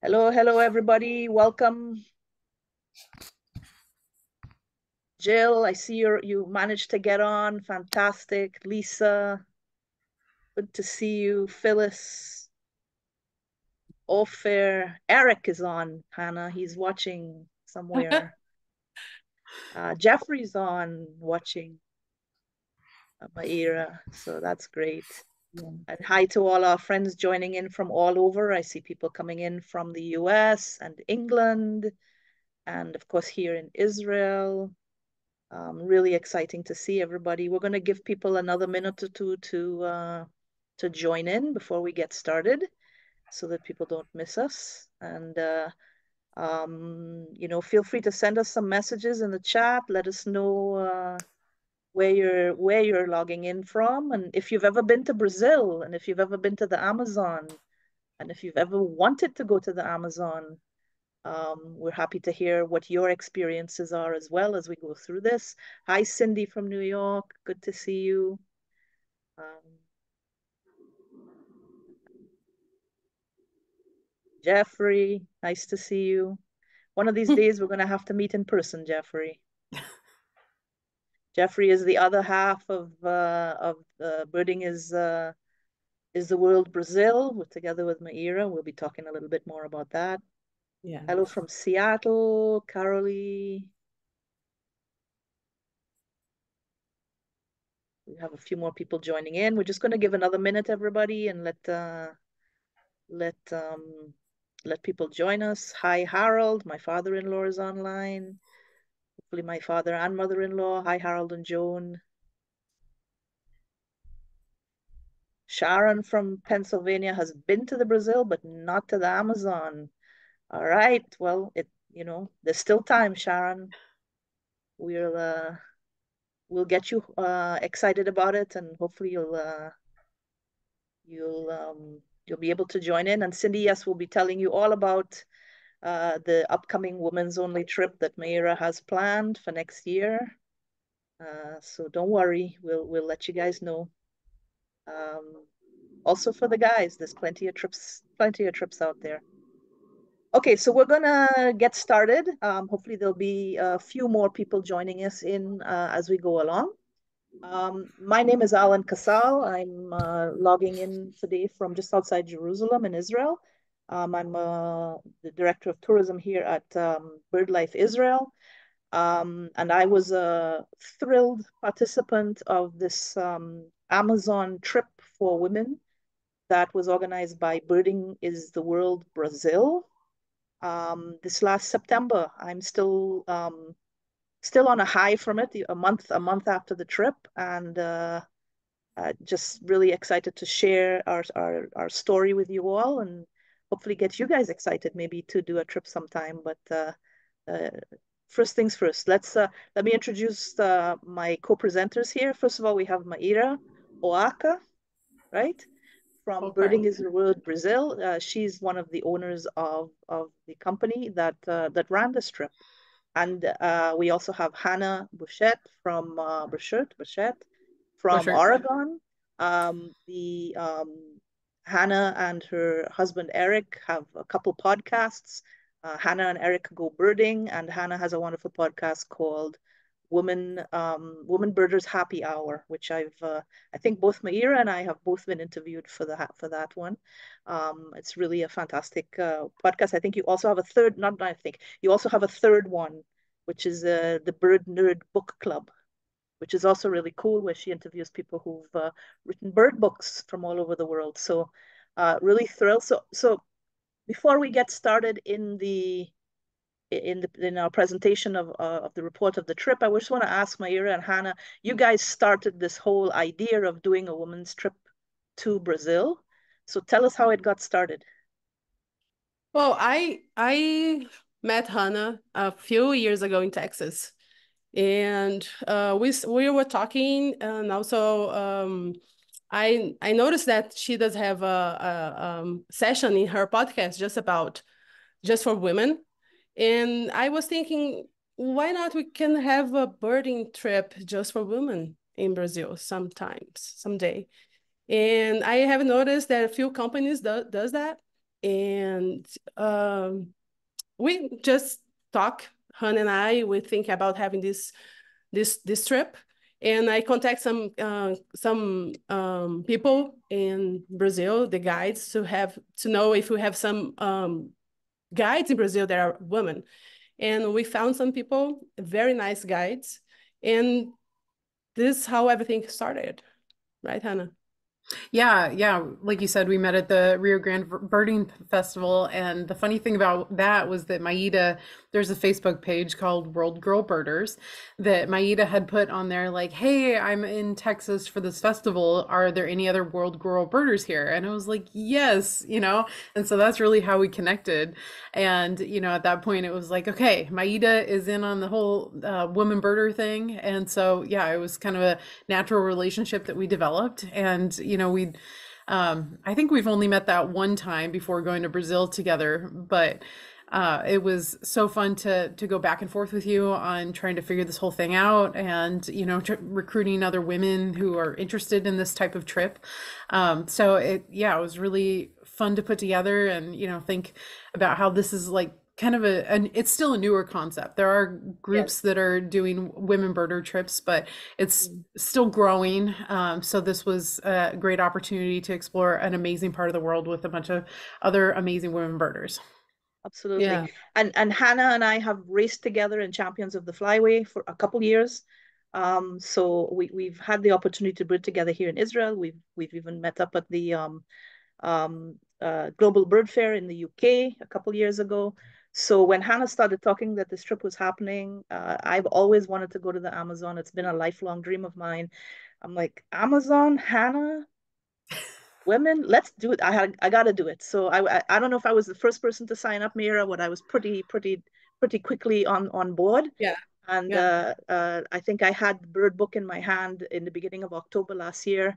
Hello, everybody. Welcome. Jill, I see you managed to get on. Fantastic. Lisa, good to see you. Phyllis, Ofer, Eric is on. Hannah, he's watching somewhere. Jeffrey's on watching Maira, so that's great. Yeah. And hi to all our friends joining in from all over. I see people coming in from the US and England, and of course here in Israel. Really exciting to see everybody. We're going to give people another minute or two to join in before we get started, so that people don't miss us. And feel free to send us some messages in the chat. Let us know where you're logging in from, and if you've ever been to Brazil, and if you've ever been to the Amazon, and if you've ever wanted to go to the Amazon. We're happy to hear what your experiences are as well as we go through this. Hi, Cindy from New York. Good to see you. Jeffrey, nice to see you. One of these days, we're going to have to meet in person, Jeffrey. Jeffrey is the other half of Birding is the World Brazil. We're together with Maira. We'll be talking a little bit more about that. Yeah. Hello from Seattle, Carolee. We have a few more people joining in. We're just going to give another minute, everybody, and let people join us. Hi, Harold. My father-in-law is online. Hopefully, my father and mother-in-law. Hi, Harold and Joan. Sharon from Pennsylvania has been to the Brazil, but not to the Amazon. All right. Well, there's still time, Sharon. We'll get you excited about it, and hopefully you'll be able to join in. And Cindy, yes, we'll be telling you all about the upcoming women's only trip that Maira has planned for next year. So don't worry, we'll let you guys know. Also for the guys, there's plenty of trips out there. Okay, so we're gonna get started. Hopefully there'll be a few more people joining us in as we go along. My name is Alan Kassal. I'm logging in today from just outside Jerusalem in Israel. I'm the director of tourism here at BirdLife Israel. And I was a thrilled participant of this Amazon trip for women that was organized by Birding is the World Brazil. This last September, I'm still on a high from it, a month after the trip, and just really excited to share our story with you all, and hopefully get you guys excited maybe to do a trip sometime. But uh, first things first, let me introduce my co-presenters here. First of all, we have Maira Oaka, right? From Okay. Birding is the World Brazil. She's one of the owners of the company that ran this trip. And we also have Hannah Bouchette from Bouchette For from sure. Oregon. The Hannah and her husband Eric have a couple podcasts. Hannah and Eric go birding, and Hannah has a wonderful podcast called Woman Birders Happy Hour, which I think both Maira and I have both been interviewed for that one. It's really a fantastic podcast. I think you also have a third, not I think you also have a third one, which is the Bird Nerd Book Club, which is also really cool, where she interviews people who've written bird books from all over the world. So really thrilled. So before we get started in our presentation of the report of the trip, I just want to ask Maira and Hannah, you guys started this whole idea of doing a woman's trip to Brazil. So tell us how it got started. Well, I met Hannah a few years ago in Texas, and we were talking, and also I noticed that she does have a session in her podcast just for women, and I was thinking, why not we can have a birding trip just for women in Brazil sometime, someday. And I have noticed that a few companies does that. and we just talk. Han and I, we think about having this trip, and I contact some people in Brazil, the guides, to know if we have some guides in Brazil that are women, and we found some people, very nice guides, and this is how everything started, right, Hannah? Yeah, yeah. Like you said, we met at the Rio Grande Birding Festival. And the funny thing about that was that Maida, there's a Facebook page called World Girl Birders that Maida had put on there, like, hey, I'm in Texas for this festival. Are there any other World Girl Birders here? And I was like, yes, you know? And so that's really how we connected. And, you know, at that point, it was like, okay, Maida is in on the whole woman birder thing. And so, yeah, it was kind of a natural relationship that we developed. And, you know, I think we've only met that one time before going to Brazil together, but it was so fun to go back and forth with you on trying to figure this whole thing out, and you know, recruiting other women who are interested in this type of trip. So it was really fun to put together, and you know, think about how this is like kind of it's still a newer concept. There are groups that are doing women birder trips, but it's still growing. So this was a great opportunity to explore an amazing part of the world with a bunch of other amazing women birders. Absolutely. Yeah. And Hannah and I have raced together in Champions of the Flyway for a couple years. So we've had the opportunity to bird together here in Israel. We've even met up at the Global Bird Fair in the UK a couple years ago. So when Hannah started talking that this trip was happening, I've always wanted to go to the Amazon. It's been a lifelong dream of mine. I'm like, Amazon, Hannah, women, let's do it. I got to do it. So I don't know if I was the first person to sign up, Mira, but I was pretty quickly on board. Yeah. And I think I had the bird book in my hand in the beginning of October last year,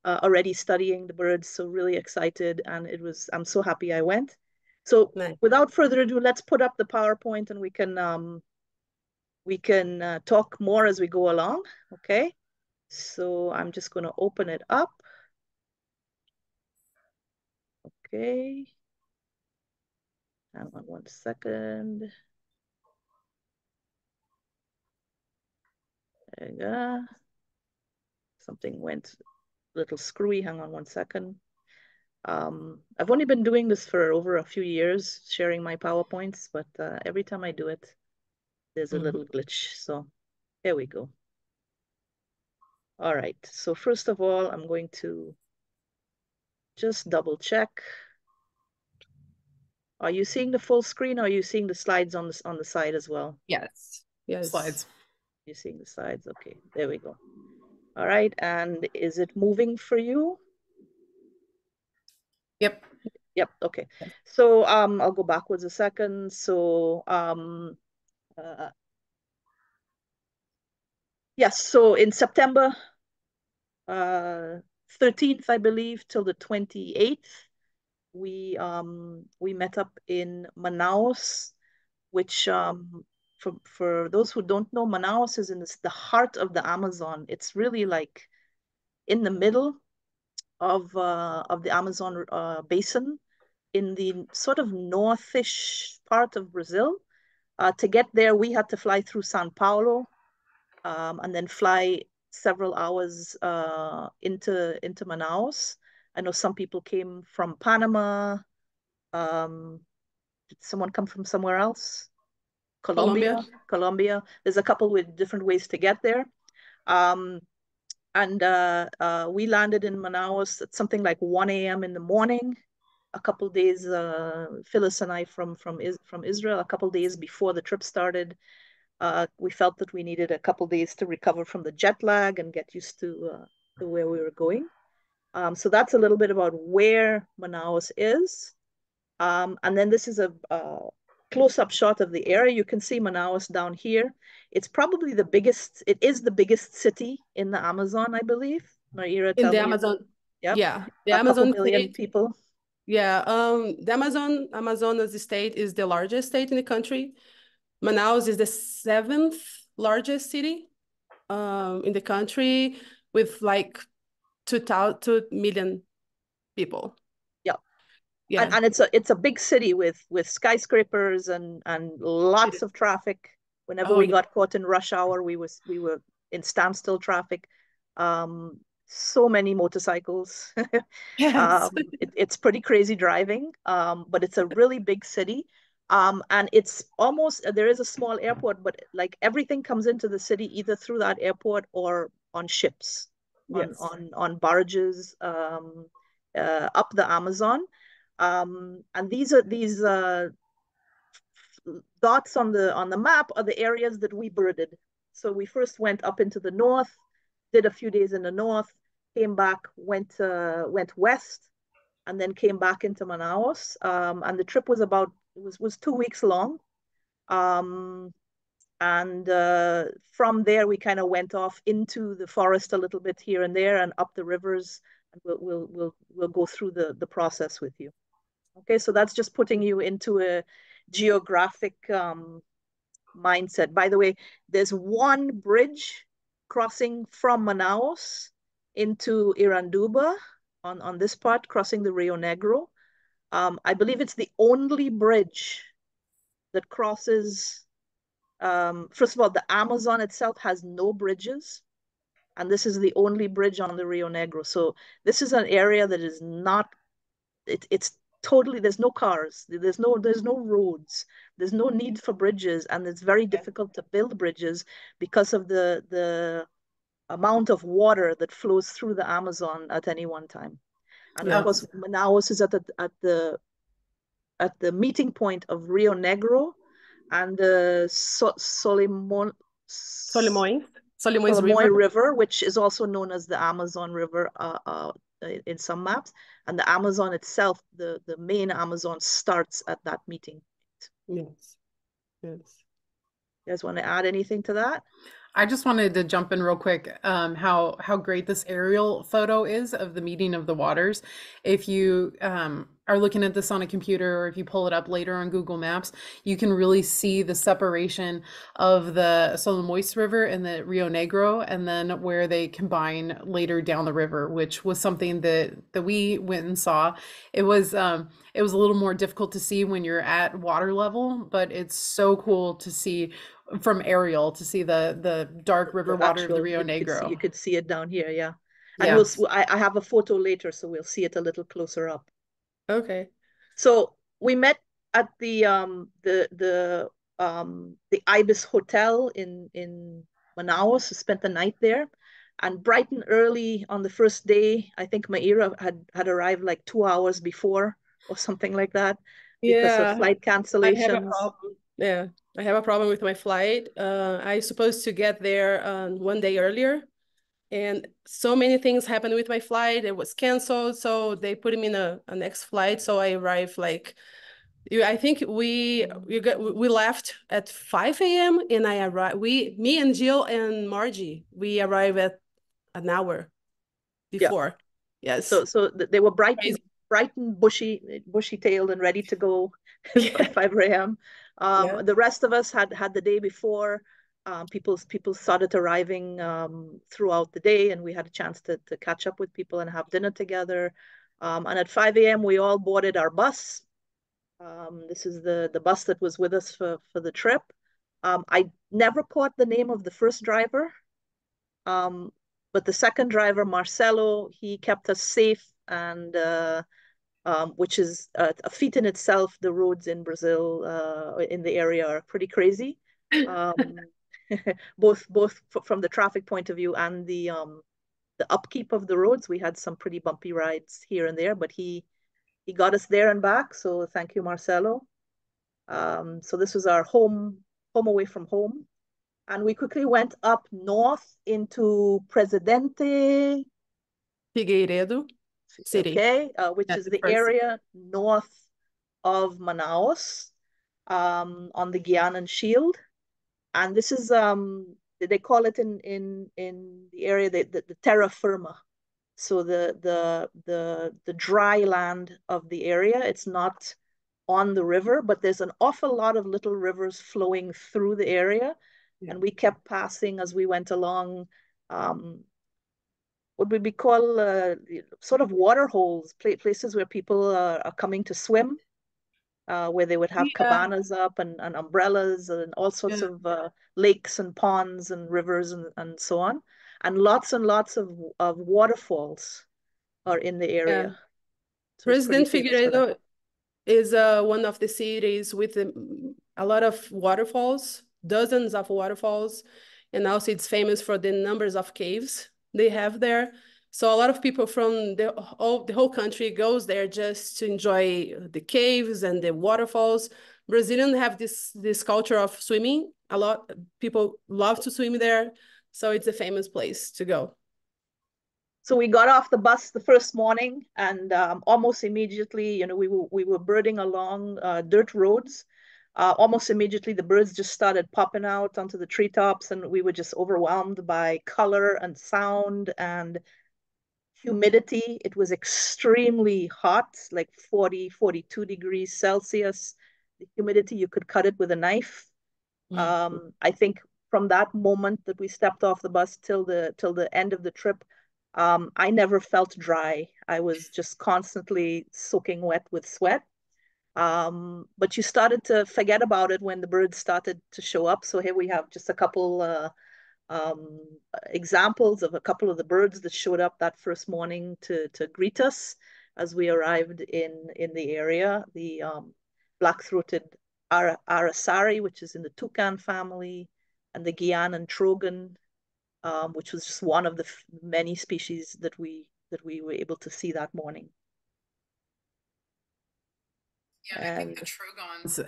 already studying the birds. So really excited, and I'm so happy I went. So Nice. without further ado, let's put up the PowerPoint, and we can talk more as we go along. Okay. So I'm just going to open it up. Okay. Hang on one second. There you go. Something went a little screwy. Hang on one second. I've only been doing this for over a few years, sharing my PowerPoints, but every time I do it, there's a little glitch. So here we go. All right. So first of all, I'm going to just double check. Are you seeing the full screen, or are you seeing the slides on the side as well? Yes. Yes. Slides. You're seeing the slides. Okay, there we go. All right. And is it moving for you? Yep. Yep. Okay. So I'll go backwards a second. So yes. So in September 13th, I believe, till the 28th, we met up in Manaus, which for those who don't know, Manaus is in the heart of the Amazon. It's really like in the middle of the Amazon basin, in the sort of northish part of Brazil. To get there, we had to fly through Sao Paulo, and then fly several hours into Manaus. I know some people came from Panama. Did someone come from somewhere else? Colombia. Colombia. There's a couple with different ways to get there. Um, and we landed in Manaus at something like 1 a.m. in the morning. A couple days, Phyllis and I from Israel, a couple days before the trip started. We felt that we needed a couple days to recover from the jet lag and get used to where we were going. So that's a little bit about where Manaus is. And then this is a close-up shot of the area. You can see Manaus down here. It's probably it is the biggest city in the Amazon, I believe. Maria, In tell the me. Amazon. Yep. Yeah. The A couple Amazon million state. people. Yeah. The Amazonas state is the largest state in the country. Manaus is the seventh largest city in the country, with like 2 million people. Yeah. Yeah. And it's a big city with skyscrapers and lots of traffic. Whenever Oh we yeah. got caught in rush hour, we were in standstill traffic. So many motorcycles. Yes. It's pretty crazy driving, but it's a really big city. And it's almost, there is a small airport, but like everything comes into the city either through that airport or on ships, Yes. on barges, up the Amazon. And these dots on the map are the areas that we birded. So we first went up into the north, did a few days in the north, came back, went west, and then came back into Manaus. And the trip was about was 2 weeks long. Um, and from there we kind of went off into the forest a little bit here and there and up the rivers. And we'll go through the process with you. Okay, so that's just putting you into a geographic mindset. By the way, there's one bridge crossing from Manaus into Iranduba on this part, crossing the Rio Negro. I believe it's the only bridge that crosses. First of all, the Amazon itself has no bridges, and this is the only bridge on the Rio Negro. So this is an area that is not. It's totally, there's no cars, there's no roads, there's no need for bridges, and it's very difficult to build bridges because of the amount of water that flows through the Amazon at any one time. And of course, Yes. Manaus is at the meeting point of Rio Negro and the Solimões. Solimões Solimoy River. River, which is also known as the Amazon River in some maps. And the Amazon itself, the main Amazon, starts at that meeting. Yes. Yes. You guys want to add anything to that? I just wanted to jump in real quick, how great this aerial photo is of the meeting of the waters. If you are looking at this on a computer, or if you pull it up later on Google Maps, you can really see the separation of the Solimões River and the Rio Negro, and then where they combine later down the river, which was something that we went and saw. It was a little more difficult to see when you're at water level, but it's so cool to see from aerial, to see the dark river water of the Rio Negro. You could see it down here, yeah. And Yeah. I have a photo later, so we'll see it a little closer up. Okay. So we met at the Ibis Hotel in Manaus. Spent the night there, and bright and early on the first day, I think Maira had arrived like 2 hours before or something like that because of Yeah. flight I have a cancellations. problem. Yeah. I have a problem with my flight. I supposed to get there 1 day earlier, and so many things happened with my flight. It was canceled, so they put me in a next flight. So I arrived like, I think we left at 5 a.m. and I arrived. Me and Jill and Margie, we arrived at an hour Yeah. before. Yes. So they were bright Crazy. and bushy tailed and ready to go by 5 a.m. Yeah. The rest of us had the day before. People started arriving throughout the day, and we had a chance to catch up with people and have dinner together. And at 5 a.m. we all boarded our bus. This is the bus that was with us for the trip. I never caught the name of the first driver, but the second driver, Marcelo, he kept us safe, and which is a feat in itself. The roads in Brazil, in the area, are pretty crazy, both from the traffic point of view and the upkeep of the roads. We had some pretty bumpy rides here and there, but he got us there and back. So thank you, Marcelo. So this was our home away from home. And we quickly went up north into Presidente Figueiredo City. Okay, which That's is the the first. area north of Manaus, on the Guianan Shield. And this is they call it in the area the terra firma. So the dry land of the area. It's not on the river, but there's an awful lot of little rivers flowing through the area. Yeah. And we kept passing as we went along, what would be called sort of water holes, places where people are coming to swim, where they would have Yeah, cabanas up and umbrellas and all sorts yeah, of lakes and ponds and rivers and so on. And lots of waterfalls are in the yeah. area. So it's pretty President famous for that. Figueiredo is one of the cities with a lot of waterfalls, dozens of waterfalls, and also it's famous for the numbers of caves they have there. So a lot of people from the whole country goes there just to enjoy the caves and the waterfalls. Brazilians have this culture of swimming. A lot people love to swim there, so it's a famous place to go. So we got off the bus the first morning, and almost immediately, we were birding along dirt roads. Almost immediately, the birds just started popping out onto the treetops, and we were just overwhelmed by color and sound and humidity. It was extremely hot, like 40, 42 degrees Celsius. The humidity, you could cut it with a knife. I think from that moment that we stepped off the bus till the end of the trip, I never felt dry. I was just constantly soaking wet with sweat. But you started to forget about it when the birds started to show up. So here we have just a couple um, examples of a couple of the birds that showed up that first morning to greet us as we arrived in the area. The black-throated Aracari, which is in the toucan family, and the Guianan trogon, which was just one of the many species that we were able to see that morning. Yeah, and I think the And Trogons,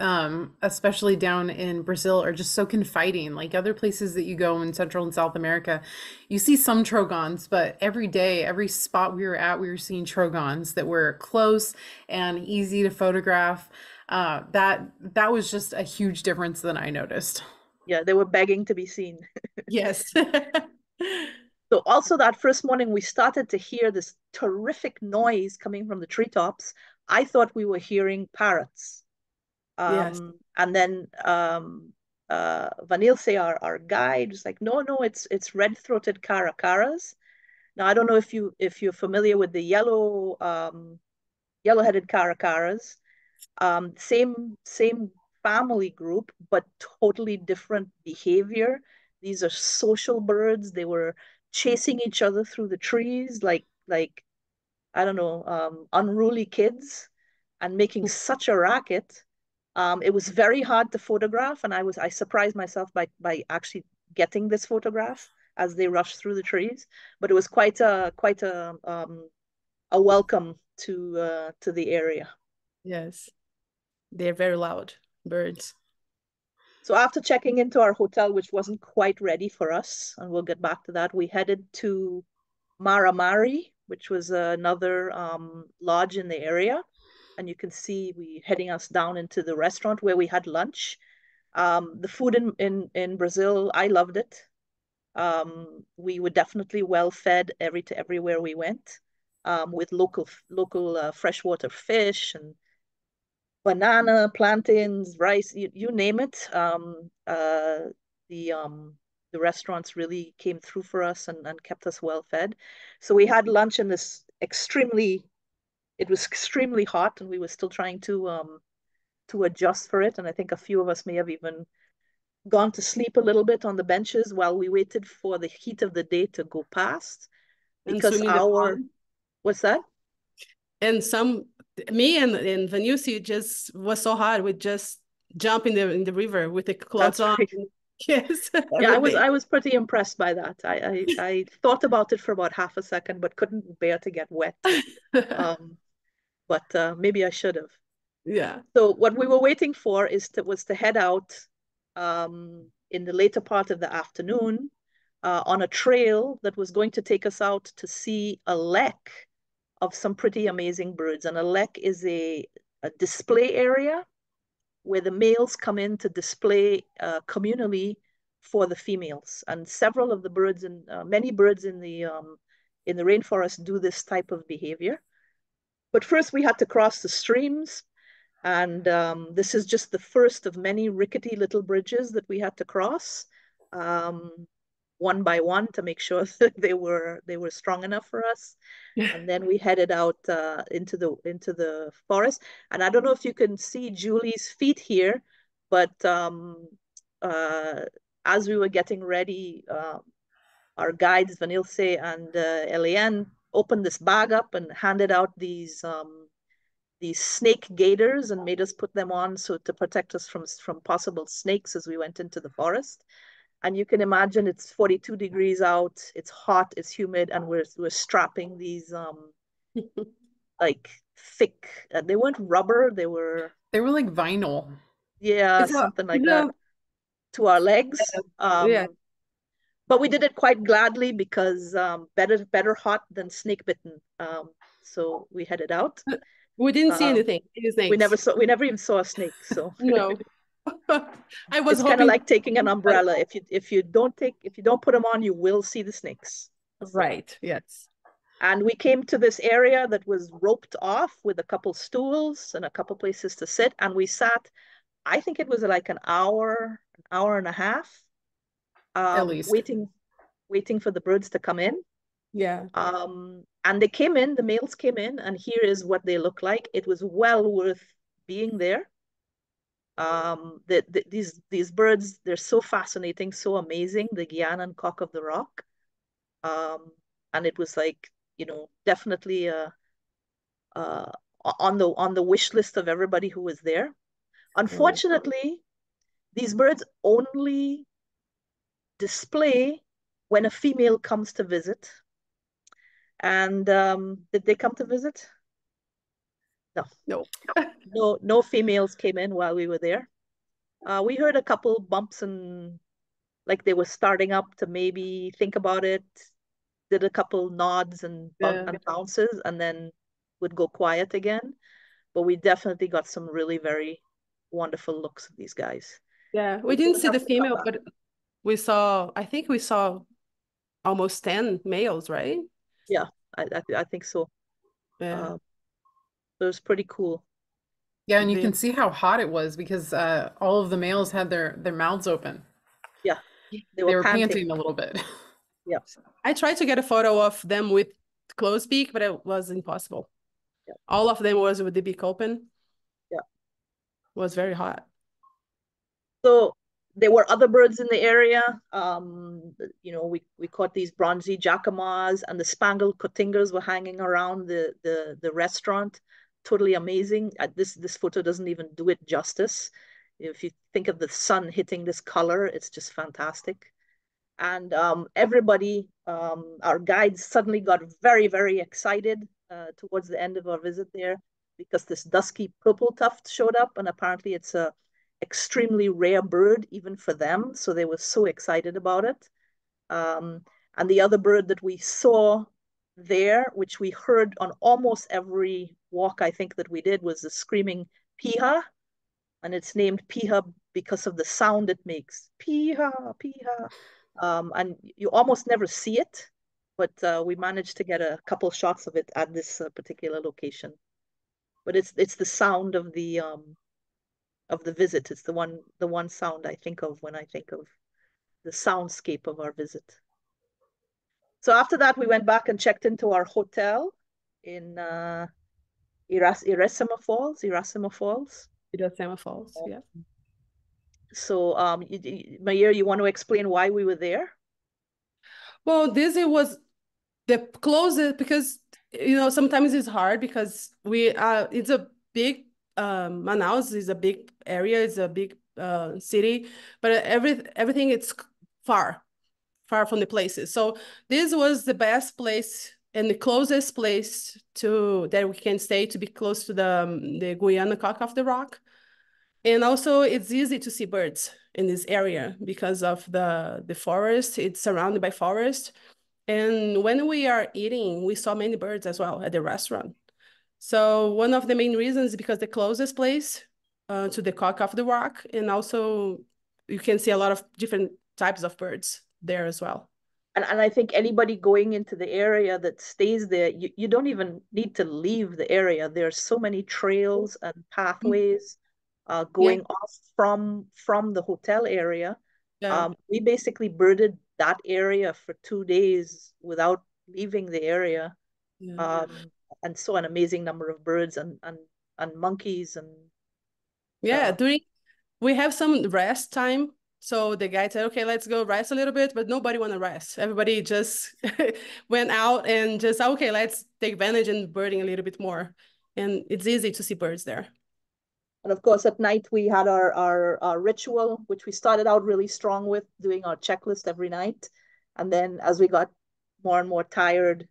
especially down in Brazil, are just so confiding. Like other places that you go in Central and South America, you see some Trogons, but every day, every spot we were at, we were seeing Trogons that were close and easy to photograph. That was just a huge difference that I noticed. yeah, they were begging to be seen. Yes. So also that first morning, we started to hear this terrific noise coming from the treetops. I thought we were hearing parrots. Yes. And then Vanilse, our guide, was like, no, it's red-throated caracaras. Now I don't know if you're familiar with the yellow-headed caracaras. Same family group, but totally different behavior. These are social birds. They were chasing each other through the trees like I don't know, unruly kids and making such a racket. It was very hard to photograph, and I surprised myself by actually getting this photograph as they rushed through the trees. But it was quite a welcome to the area. Yes. They're very loud birds. So after checking into our hotel, which wasn't quite ready for us, and we'll get back to that, we headed to Maramari, which was another lodge in the area. And you can see we heading us down into the restaurant where we had lunch. The food in Brazil, I loved it. We were definitely well fed everywhere we went, with local freshwater fish and banana, plantains, rice, you name it. The the restaurants really came through for us and kept us well fed. So we had lunch in this it was extremely hot, and we were still trying to adjust for it. And I think a few of us may have even gone to sleep a little bit on the benches while we waited for the heat of the day to go past. And Because swimming the our, pond. what's that? And me and Vanusi just was so hard. We just jump in the river with the clothes That's on. right. Yes, Yeah, every day. I was pretty impressed by that. I thought about it for about half a second, but couldn't bear to get wet. Um, but maybe I should have. Yeah. So what we were waiting for was to head out in the later part of the afternoon on a trail that was going to take us out to see a lek of some pretty amazing birds. And a lek is a display area where the males come in to display communally for the females. And several of the birds and many birds in the rainforest do this type of behavior. But first, we had to cross the streams, and this is just the first of many rickety little bridges that we had to cross. Um, one by one to make sure that they were strong enough for us. And then we headed out into the forest. And I don't know if you can see Julie's feet here, but as we were getting ready, our guides Vanilse and Eliane opened this bag up and handed out these snake gaiters and made us put them on so to protect us from possible snakes as we went into the forest. And you can imagine it's 42 degrees out, it's hot, it's humid, and we're strapping these like thick, they weren't rubber, they were like vinyl. Yeah, something like that to our legs. Yeah. But we did it quite gladly because better hot than snake bitten. So we headed out. We didn't see anything. We never even saw a snake. So no. I was it's kind of like taking an umbrella. If you don't put them on, you will see the snakes. Right. Yes. And we came to this area that was roped off with a couple stools and a couple places to sit, and we sat. I think it was like an hour and a half, at least waiting for the birds to come in. Yeah. And they came in. The males came in, and here is what they look like. It was well worth being there. These birds, they're so fascinating, so amazing. The Guianan cock of the rock, and it was like, definitely on the wish list of everybody who was there. Unfortunately, these birds only display when a female comes to visit. And did they come to visit? No. No females came in while we were there. We heard a couple bumps and like they were starting up to maybe think about it, did a couple nods and bounces, and then would go quiet again. But we definitely got some really very wonderful looks of these guys. Yeah, we didn't see the female, but I think we saw almost 10 males, right? Yeah, I think so. Yeah. It was pretty cool. Yeah, and you can see how hot it was because all of the males had their mouths open. Yeah, they were panting a little bit. Yeah, I tried to get a photo of them with closed beak, but it was impossible. Yeah. All of them was with the beak open. Yeah, it was very hot. So there were other birds in the area. We caught these bronzy jacamas, and the spangled cotingers were hanging around the restaurant. Totally amazing. This photo doesn't even do it justice. If you think of the sun hitting this color, it's just fantastic. And everybody, our guides suddenly got very, very excited towards the end of our visit there because this dusky purple tuft showed up, and apparently it's a extremely rare bird even for them. So they were so excited about it. And the other bird that we saw there, which we heard on almost every walk I think that we did, was the screaming piha. And it's named piha because of the sound it makes. Piha, piha. And you almost never see it, but we managed to get a couple shots of it at this particular location. But it's the sound of the visit. It's the one sound I think of when I think of the soundscape of our visit. So after that, we went back and checked into our hotel in Irasima Falls. Irasima Falls, yeah. So, Mayur, you want to explain why we were there? Well, this was the closest because sometimes it's hard because it's a big Manaus is a big area, it's a big city, but everything it's far from the places. So this was the best place and the closest place that we can stay to be close to the Guianan cock of the rock. And also it's easy to see birds in this area because of the forest. It's surrounded by forest. And when we are eating, we saw many birds as well at the restaurant. So one of the main reasons is because the closest place to the cock of the rock, and also you can see a lot of different types of birds there as well. And I think anybody going into the area that stays there, you don't even need to leave the area. There's so many trails and pathways going off from the hotel area. Yeah. We basically birded that area for 2 days without leaving the area. Yeah. And saw an amazing number of birds and monkeys and Yeah, we have some rest time. So the guy said, okay, let's go rest a little bit, but nobody want to rest. Everybody just went out and just, okay, let's take advantage and birding a little bit more. And it's easy to see birds there. And of course, at night we had our ritual, which we started out really strong with, doing our checklist every night. And then as we got more and more tired,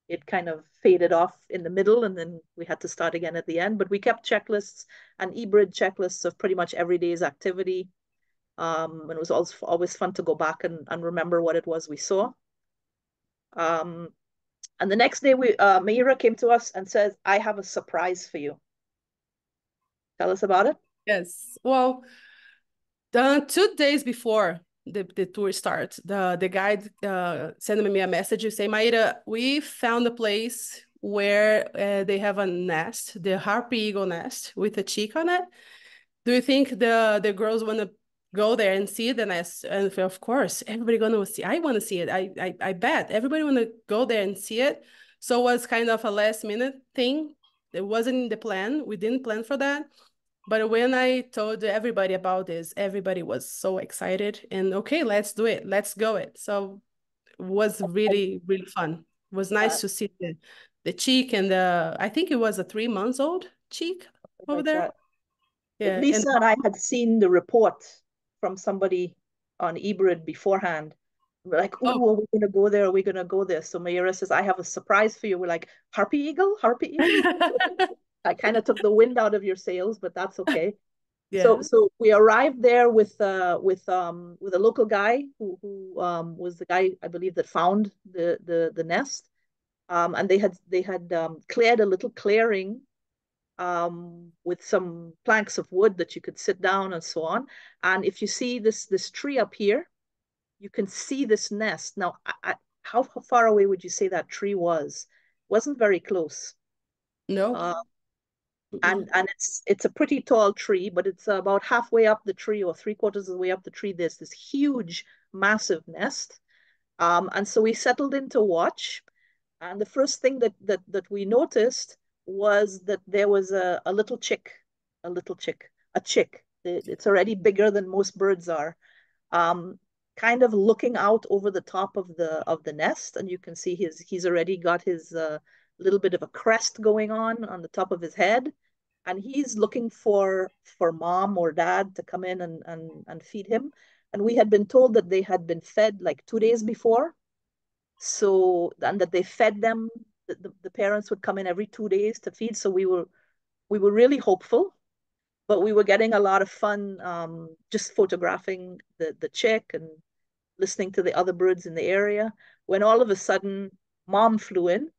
it kind of faded off in the middle, and then we had to start again at the end. But we kept checklists and eBird checklists of pretty much every day's activity. And it was always fun to go back and remember what it was we saw. And the next day, Meira came to us and says, "I have a surprise for you." Tell us about it. Yes. Well, 2 days before the tour starts, the guide sent me a message to say, Maira, we found a place where they have a nest, the harpy eagle nest with a chick on it. Do you think the girls want to go there and see the nest? And of course, everybody gonna see. I want to see it. I bet everybody want to go there and see it. So it was kind of a last minute thing. It wasn't in the plan. We didn't plan for that. But when I told everybody about this, everybody was so excited and okay, let's do it. Let's go it. So it was really, really fun. It was nice to see the cheek and I think it was a 3 months old cheek over Like there. that. Yeah. Lisa and I had seen the report from somebody on eBird beforehand. We're like, Oh, "Ooh, are we gonna go there? Are we gonna go there?" So Mayra says, "I have a surprise for you." We're like, "Harpy eagle, harpy eagle." I kind of took the wind out of your sails, but that's okay. So yeah. so we arrived there with a local guy who was the guy I believe that found the nest. And they had cleared a little clearing with some planks of wood that you could sit down and so on. And if you see this tree up here, you can see this nest. Now, how far away would you say that tree was? Wasn't very close. No. Uh, Mm-mm. and it's a pretty tall tree, but it's about halfway up the tree or three-quarters of the way up the tree. There's this huge, massive nest. And so we settled in to watch. And the first thing that we noticed was that there was a little chick, a chick. It's already bigger than most birds are, um, kind of looking out over the top of the nest, and you can see he's already got his little bit of a crest going on the top of his head, and he's looking for mom or dad to come in and feed him. And we had been told that they had been fed like 2 days before, so and that they fed them. The parents would come in every 2 days to feed. So we were really hopeful, but we were getting a lot of fun just photographing the chick and listening to the other birds in the area. When all of a sudden, mom flew in.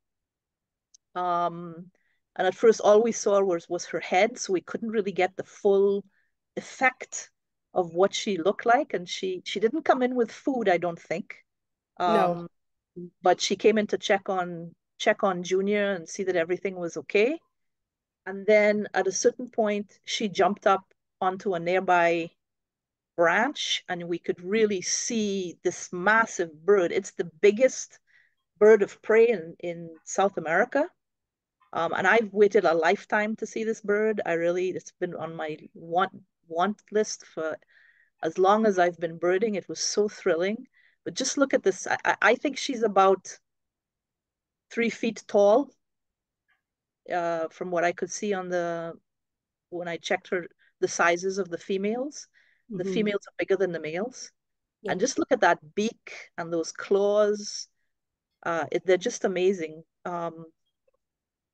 Um, and at first, all we saw was her head, so we couldn't really get the full effect of what she looked like. And she didn't come in with food, I don't think. No. Um, but she came in to check on Junior and see that everything was okay. And then at a certain point, she jumped up onto a nearby branch, and we could really see this massive bird. It's the biggest bird of prey in South America. And I've waited a lifetime to see this bird. It's been on my want list for as long as I've been birding. It was so thrilling. But just look at this. I think she's about 3 feet tall, from what I could see when I checked the sizes of the females. The Mm-hmm. females are bigger than the males. Yeah. And just look at that beak and those claws. They're just amazing.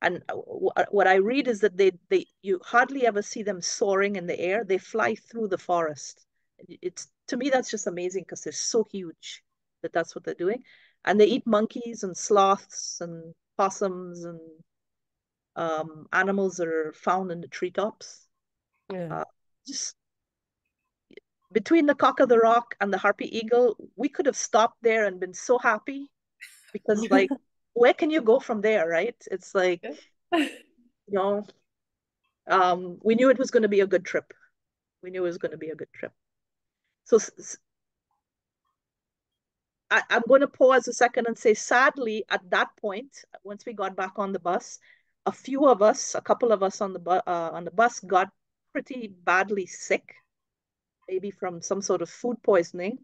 And what I read is that they you hardly ever see them soaring in the air. They fly through the forest. It's to me that's just amazing because they're so huge that's what they're doing. And they eat monkeys and sloths and possums and animals that are found in the treetops. Yeah. Uh, just between the cock of the rock and the harpy eagle, we could have stopped there and been so happy because, like, where can you go from there, right? It's like, you know, we knew it was going to be a good trip. We knew it was going to be a good trip. So I'm going to pause a second and say, sadly, at that point, once we got back on the bus, a couple of us on the bus got pretty badly sick, maybe from some sort of food poisoning,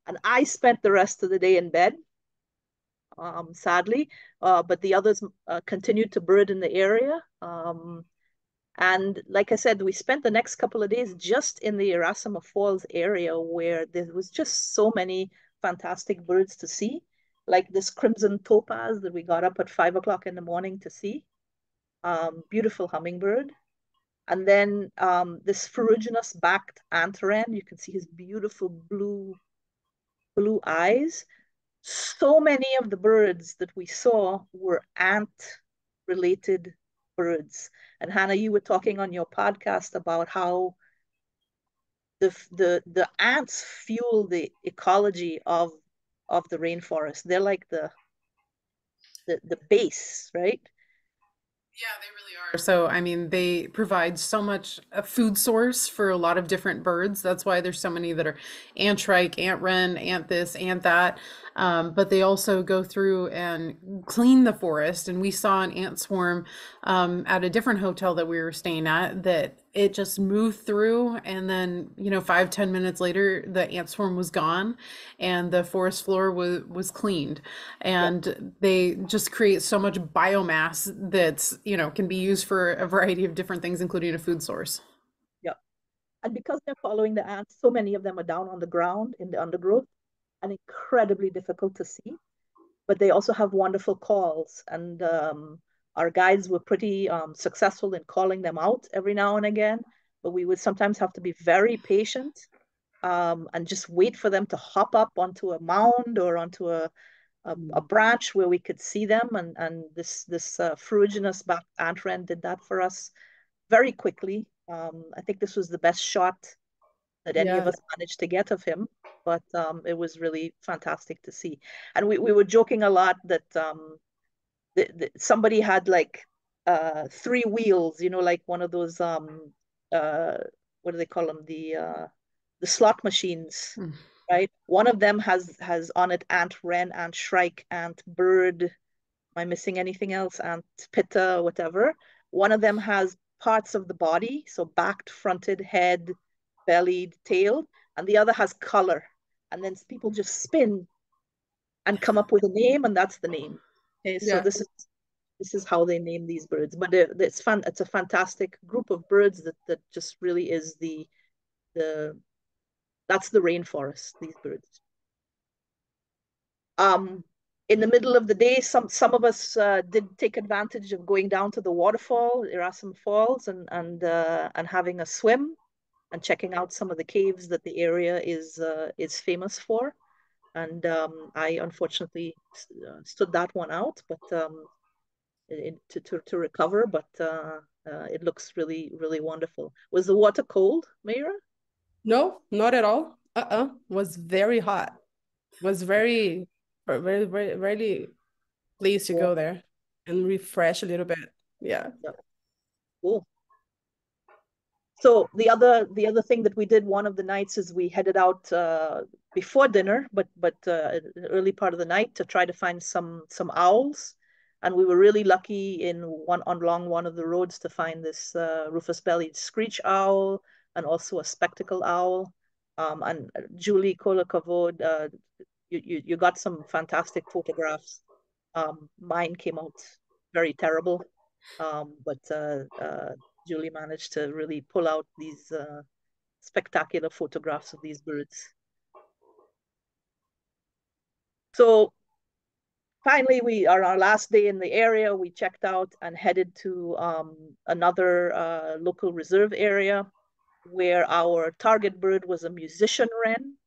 and I spent the rest of the day in bed, sadly. But the others continued to bird in the area. And like I said, we spent the next couple of days just in the Erasmus Falls area where there was just so many fantastic birds to see, like this crimson topaz that we got up at 5 o'clock in the morning to see. Beautiful hummingbird. And then this ferruginous backed ant wren, you can see his beautiful blue eyes. So many of the birds that we saw were ant related birds. And Hannah, you were talking on your podcast about how the ants fuel the ecology of the rainforest. They're like the base, right? Yeah, they really are. So, I mean, they provide so much a food source for a lot of different birds. That's why there's so many that are ant shrike, ant wren, ant this, ant that. But they also go through and clean the forest. And we saw an ant swarm at a different hotel that we were staying at that it just moved through. And then, 5, 10 minutes later, the ant swarm was gone and the forest floor was cleaned. And they just create so much biomass that's, can be used for a variety of different things, including a food source. Yeah. And because they're following the ants, so many of them are down on the ground in the undergrowth and incredibly difficult to see. But they also have wonderful calls. And our guides were pretty successful in calling them out every now and again. But we would sometimes have to be very patient and just wait for them to hop up onto a mound or onto a branch where we could see them. And this ferruginous backed ant wren did that for us very quickly. I think this was the best shot that any of us managed to get of him, but it was really fantastic to see. And we were joking a lot that somebody had like 3 wheels, like one of those what do they call them, the slot machines, right? One of them has on it ant wren, ant shrike, ant bird. Am I missing anything else? Ant pitta, whatever. One of them has parts of the body, so backed, fronted, head, bellied, tailed, and the other has color. And then people just spin and come up with a name, and that's the name. Okay, so this is how they name these birds. But it's fun. It's a fantastic group of birds that just really is that's the rainforest, these birds. In the middle of the day, some of us did take advantage of going down to the waterfall, Erasmus Falls, and having a swim and checking out some of the caves that the area is famous for. And I unfortunately stood that one out, but to recover. But it looks really, really wonderful. Was the water cold, Mayra? No, not at all. Was very hot. Was very, very, very, really pleased to go there and refresh a little bit. Yeah. Cool. So the other thing that we did one of the nights is we headed out before dinner, but early part of the night to try to find some owls, and we were really lucky along one of the roads to find this rufous-bellied screech owl and also a spectacle owl. And Julie Kolakavod, you got some fantastic photographs. Mine came out very terrible, but Julie managed to really pull out these spectacular photographs of these birds. So finally, we are our last day in the area. We checked out and headed to another local reserve area where our target bird was a musician wren.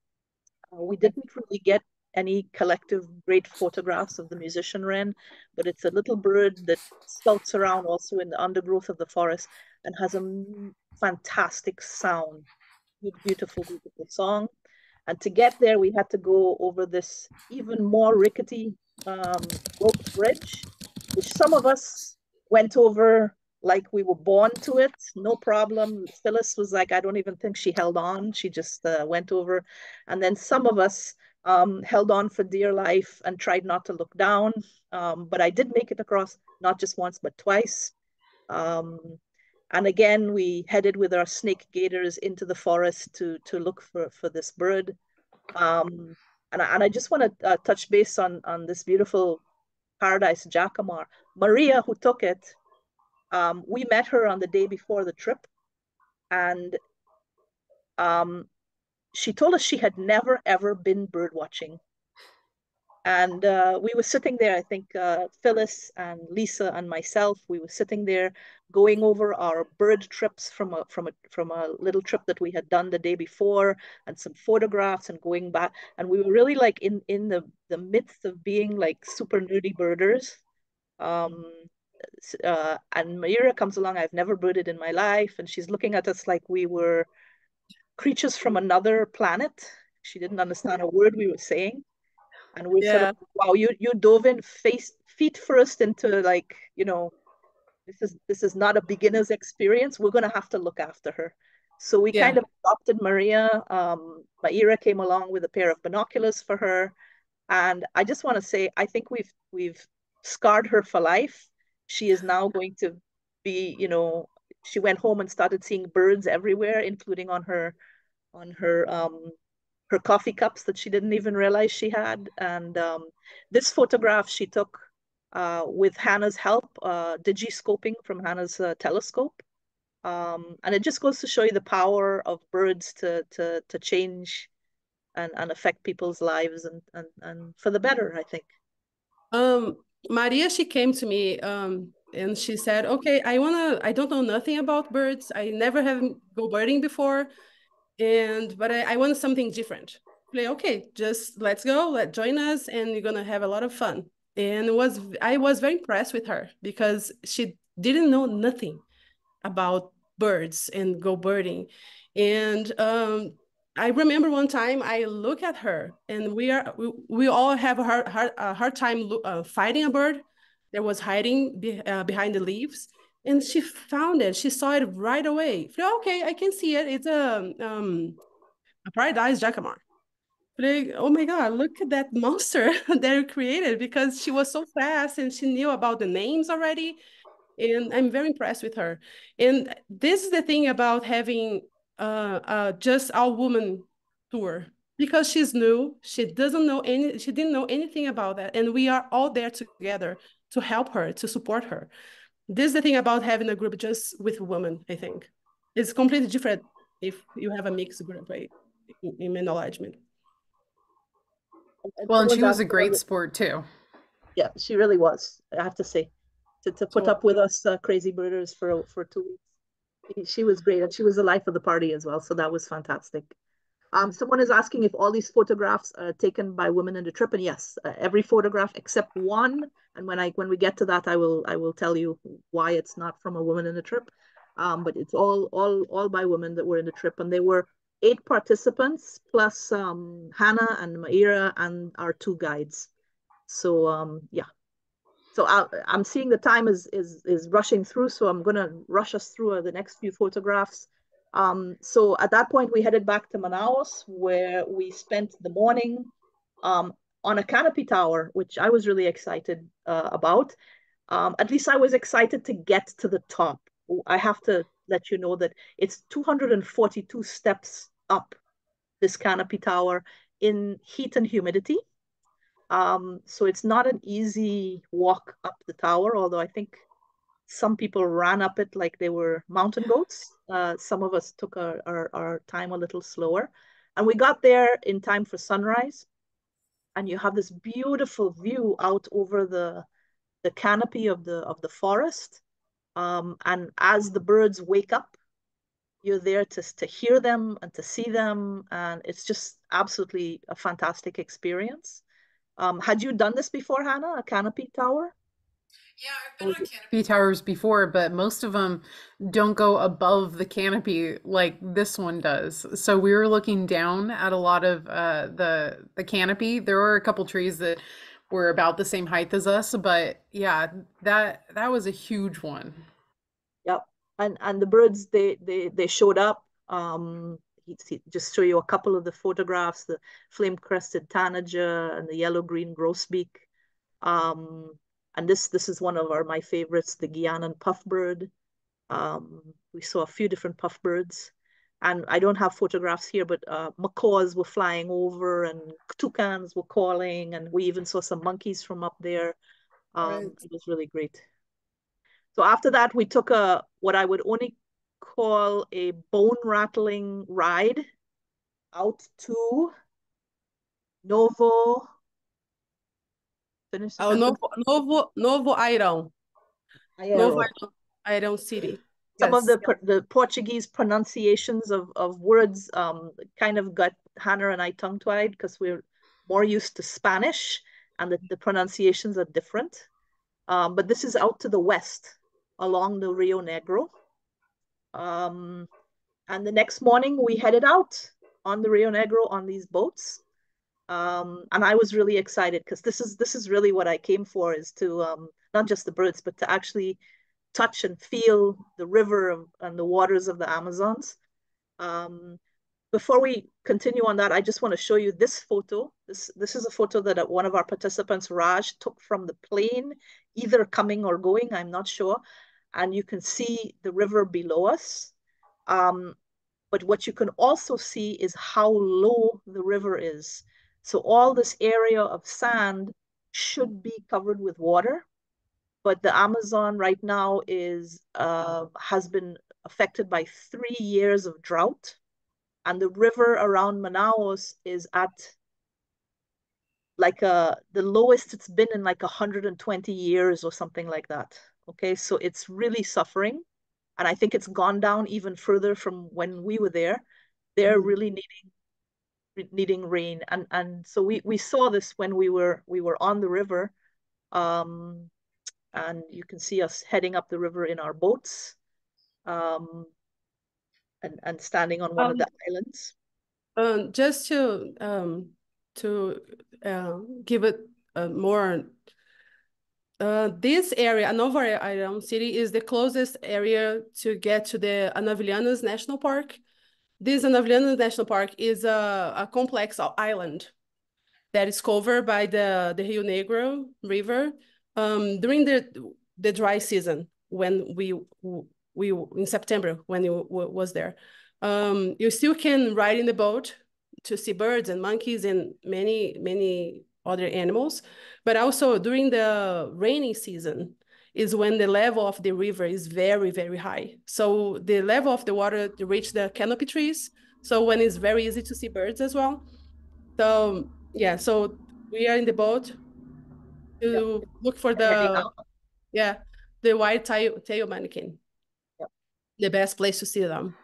We didn't really get any collective great photographs of the musician wren, but it's a little bird that skulks around also in the undergrowth of the forest and has a fantastic sound. Beautiful, beautiful song. And to get there, we had to go over this even more rickety rope bridge, which some of us went over like we were born to it, no problem. Phyllis was like, I don't even think she held on. She just went over. And then some of us held on for dear life and tried not to look down. But I did make it across, not just once, but twice. And again, we headed with our snake gaiters into the forest to look for this bird. And I just want to touch base on this beautiful Paradise Jacamar. Maria, who took it, we met her on the day before the trip, and she told us she had never ever been bird watching. And we were sitting there, I think Phyllis and Lisa and myself, we were sitting there going over our bird trips from a little trip that we had done the day before, and some photographs, and going back. And we were really like in the midst of being like super nerdy birders. And Mayra comes along. I've never birded in my life, and she's looking at us like we were creatures from another planet. She didn't understand a word we were saying. And we're sort of, wow, you dove in feet first into, like, this is not a beginner's experience. We're gonna have to look after her. So we kind of adopted Maria. Maira came along with a pair of binoculars for her. And I just want to say, I think we've scarred her for life. She is now going to be, she went home and started seeing birds everywhere, including on her coffee cups that she didn't even realize she had. And this photograph she took with Hannah's help, digiscoping from Hannah's telescope. And it just goes to show you the power of birds to change and affect people's lives and for the better, I think. Maria, she came to me and she said, okay, I don't know nothing about birds. I never have go birding before. But I wanted something different. Like, okay, just let's go, join us, and you're gonna have a lot of fun. And I was very impressed with her because she didn't know nothing about birds and go birding. And I remember one time I look at her, and we all have a hard time fighting a bird that was hiding behind the leaves. And she found it. She saw it right away. Okay, I can see it. It's a Paradise Jacamar. Like, oh my God, look at that monster that you created, because she was so fast and she knew about the names already. And I'm very impressed with her. And this is the thing about having just all woman tour, because she's new. She didn't know anything about that. And we are all there together to help her, to support her. This is the thing about having a group just with women, I think. It's completely different if you have a mixed group, right, in acknowledgement. Well, and she was a great sport too. Yeah, she really was, I have to say. To put up with us crazy birders for 2 weeks. She was great, and she was the life of the party as well, so that was fantastic. Someone is asking if all these photographs are taken by women in the trip, and yes, every photograph except one. And when we get to that, I will tell you why it's not from a woman in the trip. But it's all by women that were in the trip, and there were 8 participants plus Hannah and Maira and our 2 guides. So yeah. So I'm seeing the time is rushing through, so I'm gonna rush us through the next few photographs. So at that point, we headed back to Manaus, where we spent the morning on a canopy tower, which I was really excited about. At least I was excited to get to the top. I have to let you know that it's 242 steps up this canopy tower in heat and humidity. So it's not an easy walk up the tower, although I think some people ran up it like they were mountain goats. Some of us took our time a little slower. And we got there in time for sunrise. And you have this beautiful view out over the canopy of the forest. And as the birds wake up, you're there to hear them and to see them. And it's just absolutely a fantastic experience. Had you done this before, Hannah, a canopy tower? Yeah, I've been on canopy towers before, but most of them don't go above the canopy like this one does. So we were looking down at a lot of the canopy. There were a couple trees that were about the same height as us, but yeah, that was a huge one. Yep. And the birds, they showed up. just show you a couple of the photographs, the flame-crested tanager and the yellow-green grosbeak. And this is one of my favorites, the Guianan puffbird. We saw a few different puffbirds. And I don't have photographs here, but macaws were flying over and toucans were calling, and we even saw some monkeys from up there. Right. It was really great. So after that, we took what I would only call a bone-rattling ride out to Novo. Finish the sentence. Novo Airão. Novo Airão City. Some Yes. of the Portuguese pronunciations of words kind of got Hannah and I tongue-tied because we're more used to Spanish and the pronunciations are different. But this is out to the west along the Rio Negro. And the next morning we headed out on the Rio Negro on these boats. And I was really excited because this is really what I came for, is to not just the birds, but to actually touch and feel the river and the waters of the Amazons. Before we continue on that, I just want to show you this photo. This is a photo that one of our participants, Raj, took from the plane, either coming or going, I'm not sure. And you can see the river below us. But what you can also see is how low the river is. So all this area of sand should be covered with water, but the Amazon right now has been affected by 3 years of drought, and the river around Manaus is at like the lowest it's been in like 120 years or something like that. Okay, so it's really suffering, and I think it's gone down even further from when we were there. They're really needing rain, and so we saw this when we were on the river, and you can see us heading up the river in our boats, and standing on one of the islands. Just to give it more. This area, Novo Airão City, is the closest area to get to the Anavilhanas National Park. This Anavilhanas National Park is a complex island that is covered by the Rio Negro River during the dry season, when we in September, when you was there. You still can ride in the boat to see birds and monkeys and many other animals, but also during the rainy season is when the level of the river is very, very high. So the level of the water to reach the canopy trees. So when it's very easy to see birds as well. So yeah, so we are in the boat to look for the white tail manakin. Yep. The best place to see them.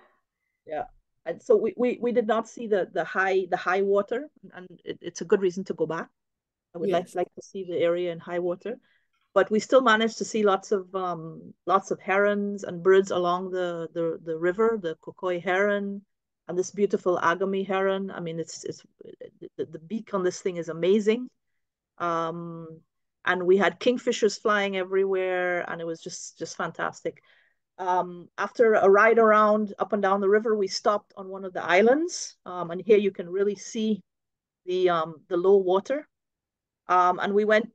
Yeah. And so we did not see the high water, and it's a good reason to go back. I would like to see the area in high water, but we still managed to see lots of herons and birds along the river, the Cocoi heron and this beautiful Agami heron. I mean, it's the beak on this thing is amazing. And we had kingfishers flying everywhere, and it was just fantastic. After a ride around up and down the river, we stopped on one of the islands, and here you can really see the low water. And we went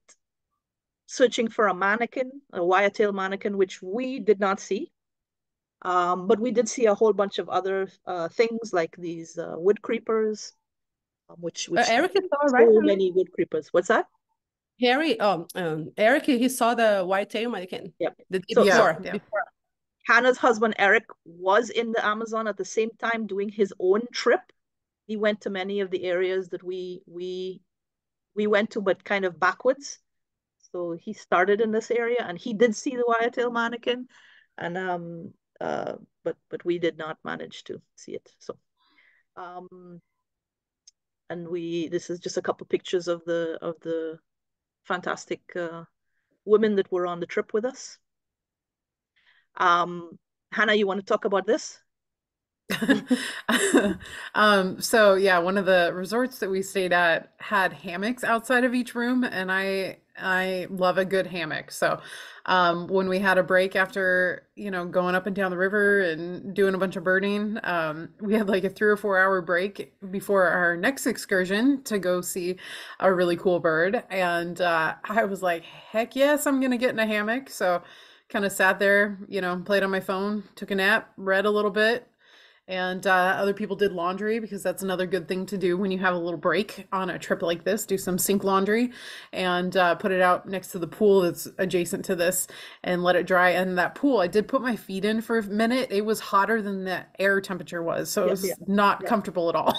searching for a manakin, a wire-tail manakin, which we did not see. But we did see a whole bunch of other things like these wood creepers, which Eric saw, so right? many wood creepers. What's that? Eric, he saw the white-tail manakin. Yep. Before. Hannah's husband, Eric, was in the Amazon at the same time doing his own trip. He went to many of the areas that we went to, but kind of backwards. So he started in this area, and he did see the wire-tail manakin, and but we did not manage to see it. So, and this is just a couple pictures of the fantastic women that were on the trip with us. Hannah, you want to talk about this? So yeah, one of the resorts that we stayed at had hammocks outside of each room, and I I love a good hammock. So, when we had a break after, going up and down the river and doing a bunch of birding, we had like a 3 or 4 hour break before our next excursion to go see a really cool bird. And I was like, heck yes, I'm gonna get in a hammock. So, kind of sat there, played on my phone, took a nap, read a little bit, and other people did laundry because that's another good thing to do when you have a little break on a trip like this. Do some sink laundry and put it out next to the pool that's adjacent to this and let it dry. And that pool, I did put my feet in for a minute. It was hotter than the air temperature was, so it was not comfortable at all.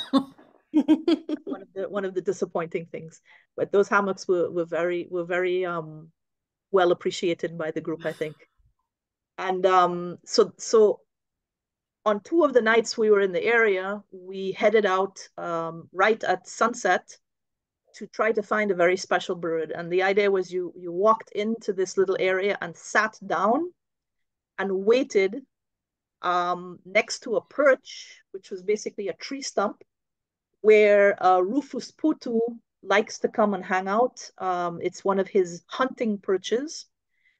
one of the disappointing things, but those hammocks were very well appreciated by the group, I think. And so on 2 of the nights we were in the area, we headed out right at sunset to try to find a very special bird. And the idea was you walked into this little area and sat down and waited next to a perch, which was basically a tree stump, where Rufus Putu likes to come and hang out. It's one of his hunting perches.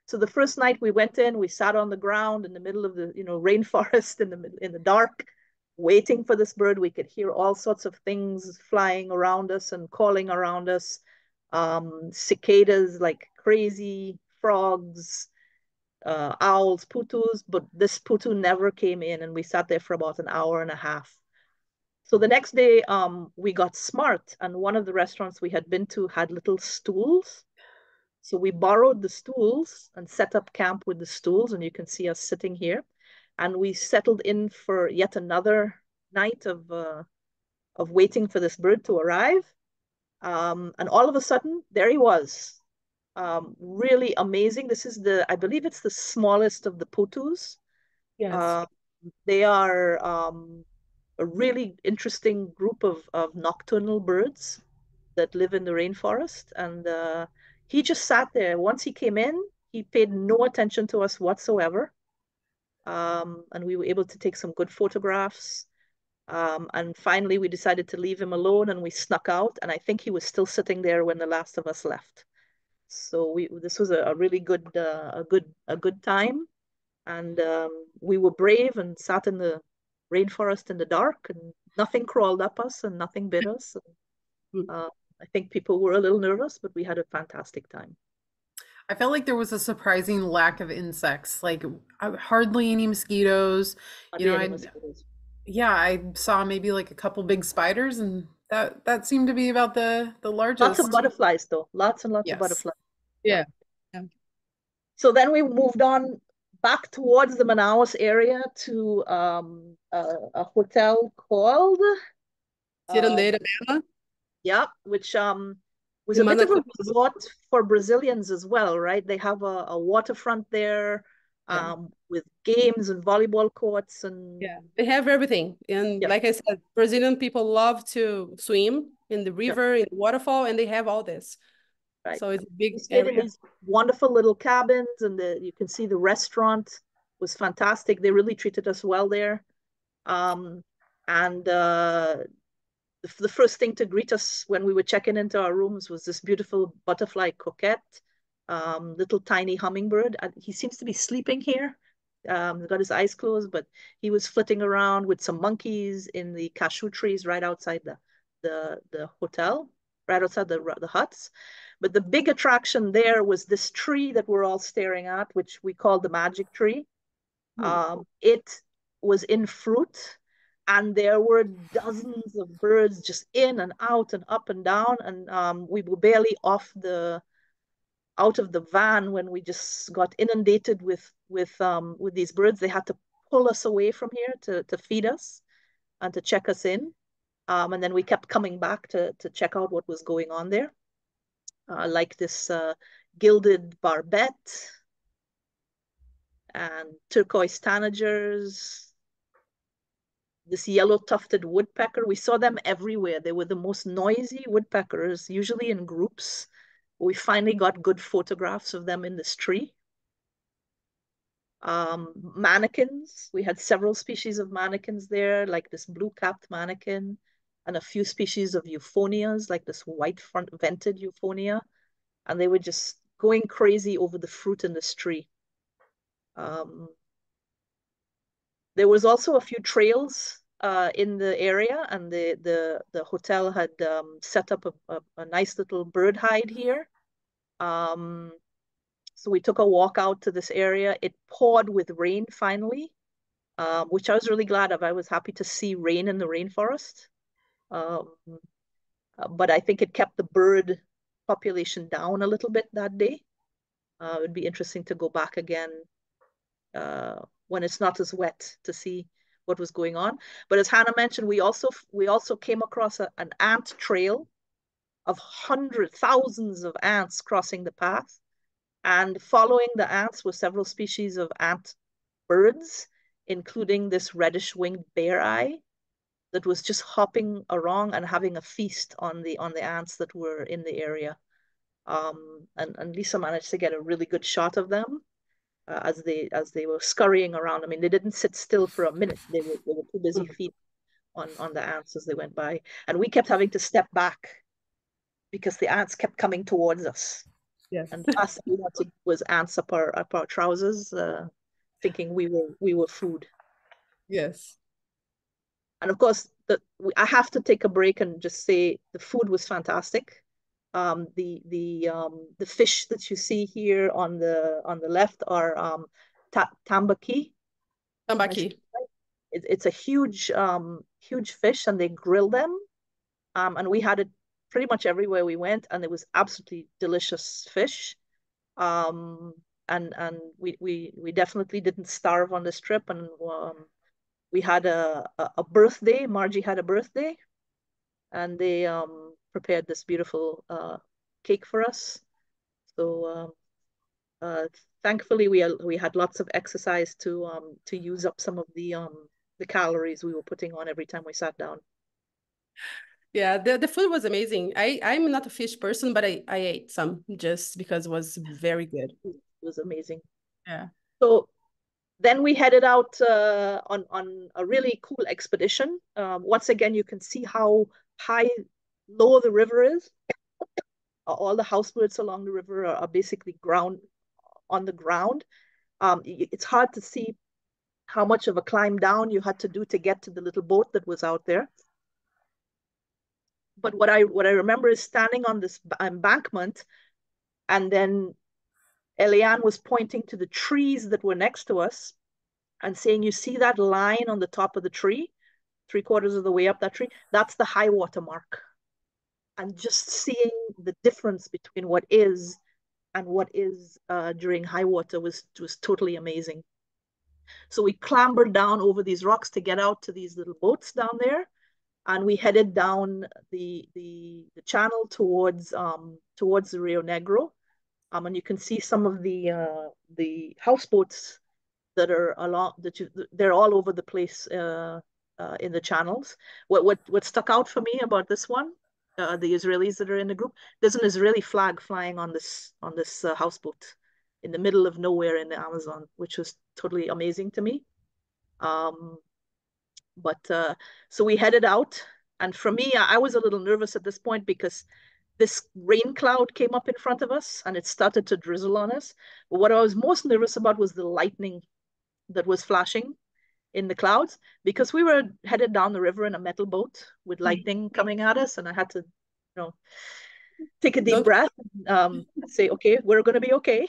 So the first night we went in, we sat on the ground in the middle of the rainforest in the dark, waiting for this bird. We could hear all sorts of things flying around us and calling around us, cicadas like crazy, frogs, owls, putus. But this putu never came in, and we sat there for about an hour and a half. So the next day, we got smart, and one of the restaurants we had been to had little stools. So we borrowed the stools and set up camp with the stools, and you can see us sitting here. And we settled in for yet another night of waiting for this bird to arrive. And all of a sudden, there he was. Really amazing. This is I believe it's the smallest of the putus. Yes. They are a really interesting group of nocturnal birds that live in the rainforest. And he just sat there. Once he came in, he paid no attention to us whatsoever. And we were able to take some good photographs. And finally, we decided to leave him alone, and we snuck out. And I think he was still sitting there when the last of us left. So this was a really good a good time. And we were brave and sat in the rainforest in the dark, and nothing crawled up us and nothing bit us. And, I think people were a little nervous, but we had a fantastic time. I felt like there was a surprising lack of insects, like hardly any mosquitoes. I saw maybe like a couple big spiders, and that seemed to be about the largest. Lots of butterflies, though. Lots and lots of butterflies. Yeah. So then we moved on back towards the Manaus area to a hotel called Cirandeira Bela. Yeah, which was a bit of a resort for Brazilians as well, right? They have a waterfront there with games and volleyball courts, and they have everything. And like I said, Brazilian people love to swim in the river, in the waterfall, and they have all this. Right. So it's a big area. In these wonderful little cabins, and you can see the restaurant was fantastic. They really treated us well there. The first thing to greet us when we were checking into our rooms was this beautiful butterfly coquette, little tiny hummingbird. He seems to be sleeping here. He's got his eyes closed, but he was flitting around with some monkeys in the cashew trees right outside the hotel, right outside the huts. But the big attraction there was this tree that we're all staring at, which we call the magic tree. It was in fruit, and there were dozens of birds just in and out and up and down. And we were barely out of the van when we just got inundated with these birds. They had to pull us away from here to feed us and to check us in. And then we kept coming back to check out what was going on there. Like this gilded barbet and turquoise tanagers, this yellow tufted woodpecker. We saw them everywhere. They were the most noisy woodpeckers, usually in groups. We finally got good photographs of them in this tree. Mannequins. We had several species of mannequins there, like this blue-capped mannequin, and a few species of euphonias, like this white front vented euphonia. and they were just going crazy over the fruit in this tree. There was also a few trails in the area, and the hotel had set up a nice little bird hide here. So we took a walk out to this area. It poured with rain finally, which I was really glad of. I was happy to see rain in the rainforest. But I think it kept the bird population down a little bit that day. It would be interesting to go back again when it's not as wet to see what was going on. But as Hannah mentioned, we also came across an ant trail of thousands of ants crossing the path. And following the ants were several species of ant birds, including this reddish-winged bear eye that was just hopping around and having a feast on the ants that were in the area. And Lisa managed to get a really good shot of them as they were scurrying around. I mean, they didn't sit still for a minute. They were too busy feeding on the ants as they went by, and we kept having to step back because the ants kept coming towards us. Yes. And the last thing we wanted was ants up our trousers, thinking we were food. Yes. And of course, I have to take a break and just say the food was fantastic. The fish that you see here on the left are tambaki. Tambaki. It's a huge fish, and they grill them. And we had it pretty much everywhere we went, and it was absolutely delicious fish. And we definitely didn't starve on this trip, and we had a birthday. Margie had a birthday, and they prepared this beautiful cake for us. So thankfully, we had lots of exercise to use up some of the calories we were putting on every time we sat down. Yeah, the food was amazing. I'm not a fish person, but I ate some just because it was very good. It was amazing. Yeah. So then we headed out on a really cool expedition. Once again, you can see how low the river is. All the houseboats along the river are basically on the ground. It's hard to see how much of a climb down you had to do to get to the little boat that was out there. But what I remember is standing on this embankment, and then Eliane was pointing to the trees that were next to us and saying, "You see that line on the top of the tree, 3/4 of the way up that tree? That's the high water mark." And just seeing the difference between what is and what is during high water was totally amazing. So we clambered down over these rocks to get out to these little boats down there, and we headed down the channel towards the Rio Negro. And you can see some of the houseboats that are they're all over the place in the channels. What stuck out for me about this one, the Israelis that are in the group, there's an Israeli flag flying on this houseboat in the middle of nowhere in the Amazon, which was totally amazing to me. So we headed out, and for me, I was a little nervous at this point because this rain cloud came up in front of us and it started to drizzle on us. But what I was most nervous about was the lightning that was flashing in the clouds, because we were headed down the river in a metal boat with lightning coming at us, and I had to, take a deep breath and say, okay, we're going to be okay.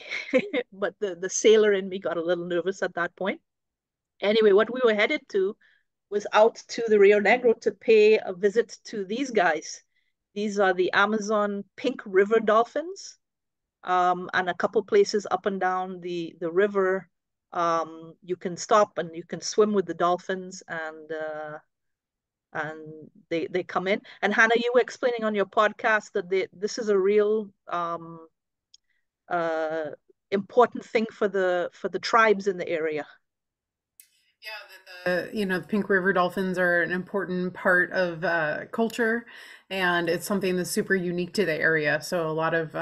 But the sailor in me got a little nervous at that point. Anyway, what we were headed to was out to the Rio Negro to pay a visit to these guys. These are the Amazon pink river dolphins, and a couple places up and down the river. You can stop and you can swim with the dolphins, and they come in. And Hannah, you were explaining on your podcast that this is a real important thing for the tribes in the area. Yeah, the Pink River dolphins are an important part of culture, and it's something that's super unique to the area. So a lot of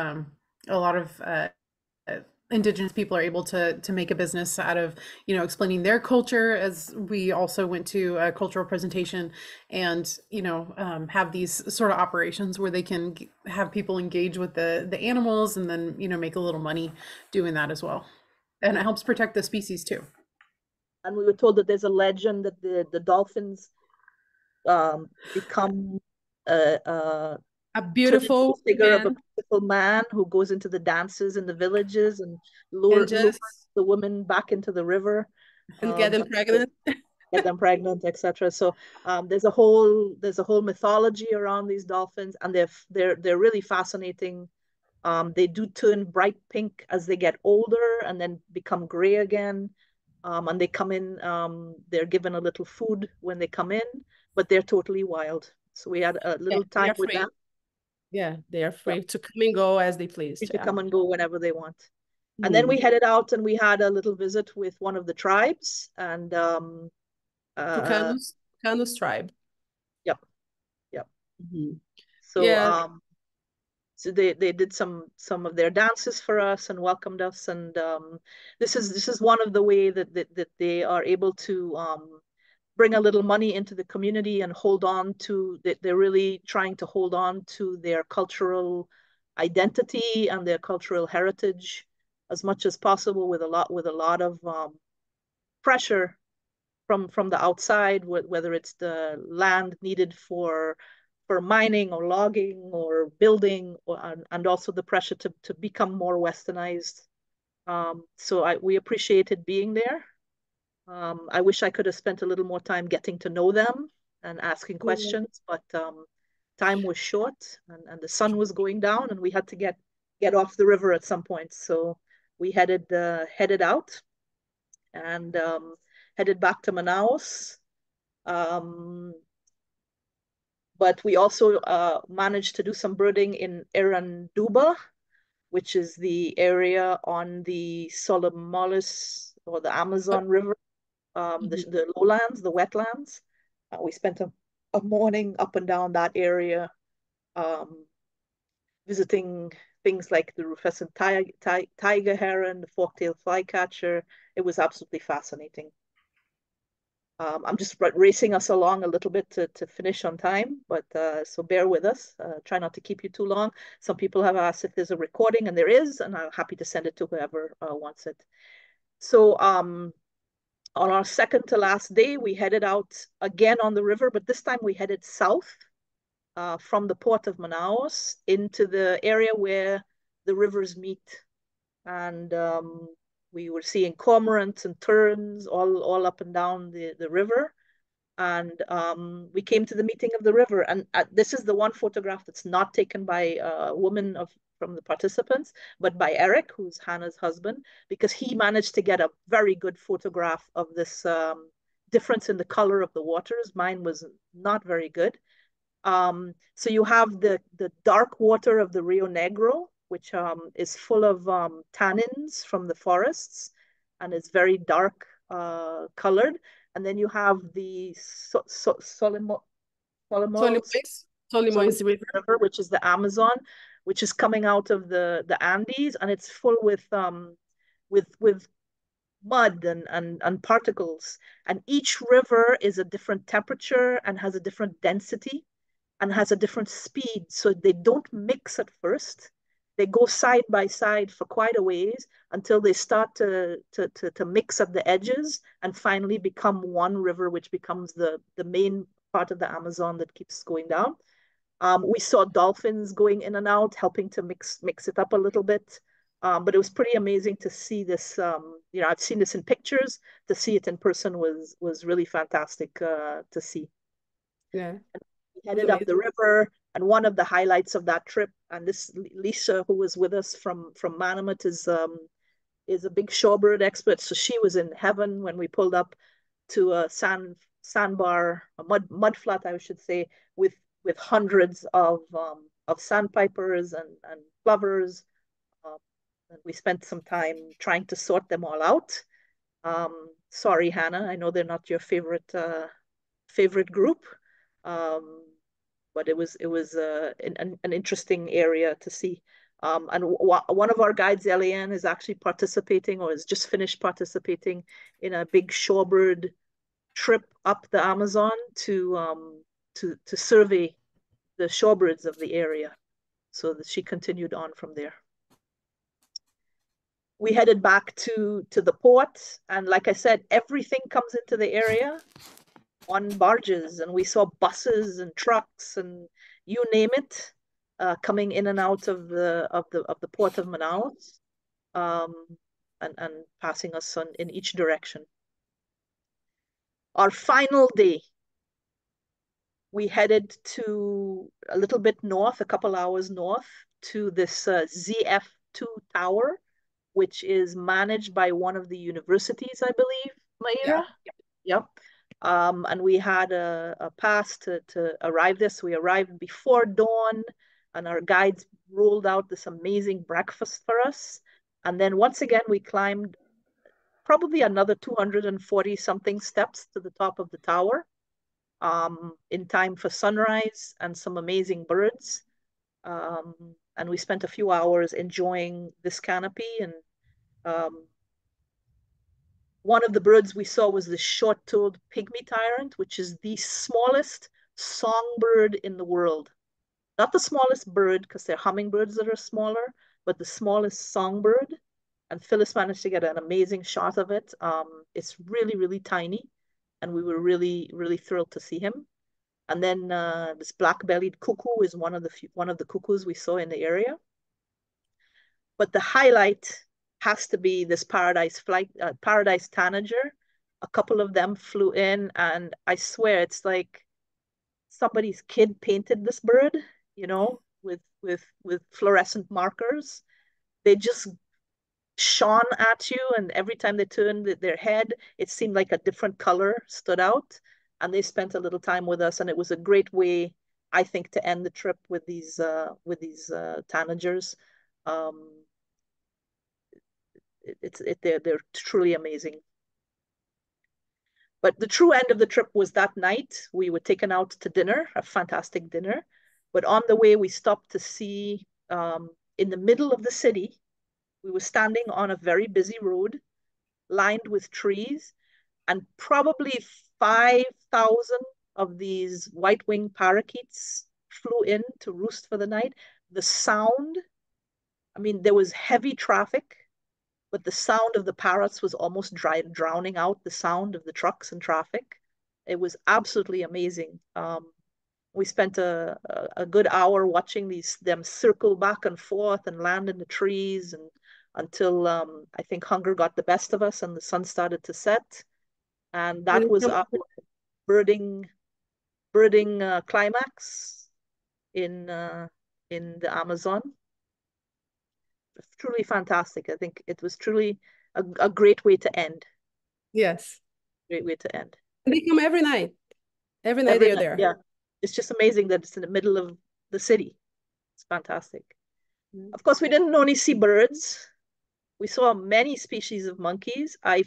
Indigenous people are able to make a business out of, you know, explaining their culture, as we also went to a cultural presentation, and, you know, have these sort of operations where they can have people engage with the animals, and then, you know, make a little money doing that as well. And it helps protect the species too. And we were told that there's a legend that the dolphins become A turn into the beautiful figure of a man beautiful man who goes into the dances in the villages and and lures just the women back into the river, and get them pregnant. get them pregnant, etc. So there's a whole mythology around these dolphins, and they're really fascinating. They do turn bright pink as they get older and then become gray again. And they come in, they're given a little food when they come in, but they're totally wild. So we had a Yeah, little they time are with free. them. Yeah, they are Yeah, free to come and go as they please. free to Yeah. come and go whenever they want. And then we headed out and we had a little visit with one of the tribes. And uh, Tucanos tribe. yep, yep. So Yeah. so they did some of their dances for us and welcomed us. And this is one of the way that they are able to bring a little money into the community and hold on to that. They're really trying to hold on to their cultural identity and their cultural heritage as much as possible, with a lot of pressure from the outside, whether it's the land needed for mining or logging or building, and also the pressure to become more westernized. So we appreciated being there. I wish I could have spent a little more time getting to know them and asking Yeah. questions, but time was short, and the sun was going down, and we had to get off the river at some point. So we headed out and headed back to Manaus. Um, but we also managed to do some birding in Iranduba, which is the area on the Solimões or the Amazon River, the lowlands, the wetlands. We spent a morning up and down that area, um, visiting things like the Rufescent tiger heron, the fork-tailed flycatcher. It was absolutely fascinating. I'm just racing us along a little bit to finish on time, but so bear with us. Try not to keep you too long. Some people have asked if there's a recording, and there is, and I'm happy to send it to whoever wants it. So on our second to last day, we headed out again on the river, but this time we headed south from the port of Manaus into the area where the rivers meet. And we were seeing cormorants and terns all up and down the river. And we came to the meeting of the river. And this is the one photograph that's not taken by a woman from the participants, but by Eric, who's Hannah's husband, because he managed to get a very good photograph of this difference in the color of the waters. Mine was not very good. So you have the dark water of the Rio Negro, which is full of tannins from the forests and is very dark colored. And then you have the Solimões, Solimões Solimões River. River, which is the Amazon, which is coming out of the Andes, and it's full with mud and particles. And each river is a different temperature and has a different density and has a different speed. So they don't mix at first. They go side by side for quite a ways until they start to mix at the edges and finally become one river, which becomes the main part of the Amazon that keeps going down. We saw dolphins going in and out, helping to mix it up a little bit. But it was pretty amazing to see this. I've seen this in pictures. To see it in person was really fantastic to see. Yeah. We headed up the river, and one of the highlights of that trip, and this Lisa, who was with us from Manamat, is a big shorebird expert. So she was in heaven when we pulled up to a sandbar, a mud flat, I should say, with hundreds of sandpipers and plovers. And we spent some time trying to sort them all out. Sorry, Hannah, I know they're not your favorite group, but it was an interesting area to see. And one of our guides, Eliane, is actually participating or has just finished participating in a big shorebird trip up the Amazon to survey the shorebirds of the area. So that she continued on from there. We headed back to the port, and like I said, everything comes into the area on barges, and we saw buses and trucks and you name it coming in and out of the port of Manaus, and passing us in each direction. Our final day, we headed to a little bit north, a couple hours north, to this ZF2 tower, which is managed by one of the universities, I believe, Maira. Yeah. Yep. And we had a pass to arrive there. So we arrived before dawn, and our guides rolled out this amazing breakfast for us. And then once again, we climbed probably another 240 something steps to the top of the tower, in time for sunrise and some amazing birds. And we spent a few hours enjoying this canopy. And one of the birds we saw was the short-toed pygmy tyrant, which is the smallest songbird in the world. Not the smallest bird, because they're hummingbirds that are smaller, but the smallest songbird. And Phyllis managed to get an amazing shot of it. It's really, really tiny, and we were really, really thrilled to see him. And then this black-bellied cuckoo is one of the cuckoos we saw in the area. But the highlight has to be this paradise tanager. A couple of them flew in, and I swear it's like somebody's kid painted this bird, with fluorescent markers. They just shone at you, and every time they turned their head, it seemed like a different color stood out. And they spent a little time with us, and it was a great way, I think, to end the trip with these tanagers. They're truly amazing. But the true end of the trip was that night. We were taken out to dinner, a fantastic dinner. But on the way, we stopped to see, in the middle of the city, we were standing on a very busy road lined with trees, and probably 5,000 of these white-winged parakeets flew in to roost for the night. The sound, I mean, there was heavy traffic, but the sound of the parrots was almost drowning out the sound of the trucks and traffic. It was absolutely amazing. We spent a good hour watching them circle back and forth and land in the trees, and until I think hunger got the best of us and the sun started to set. And that was our birding climax in the Amazon. Truly fantastic. I think it was truly a great way to end. Yes. Great way to end. And they come every night. Every night they're there. Yeah. It's just amazing that it's in the middle of the city. It's fantastic. Mm-hmm. Of course, we didn't only see birds. We saw many species of monkeys. I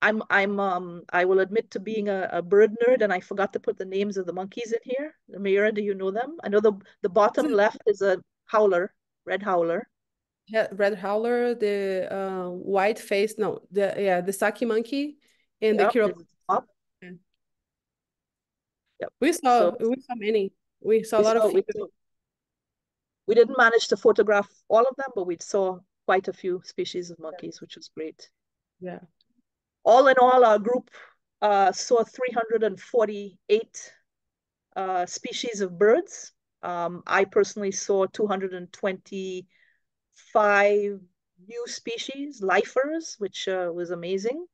will admit to being a bird nerd, and I forgot to put the names of the monkeys in here. Amira, do you know them? I know the bottom left is a howler, red howler. Yeah, red howler, the white face, the Saki monkey, and the Kiro. Yep. We saw many. We saw a lot of people. We didn't manage to photograph all of them, but we saw quite a few species of monkeys, which was great. Yeah. All in all, our group saw 348 species of birds. I personally saw 225 new species, lifers, which was amazing.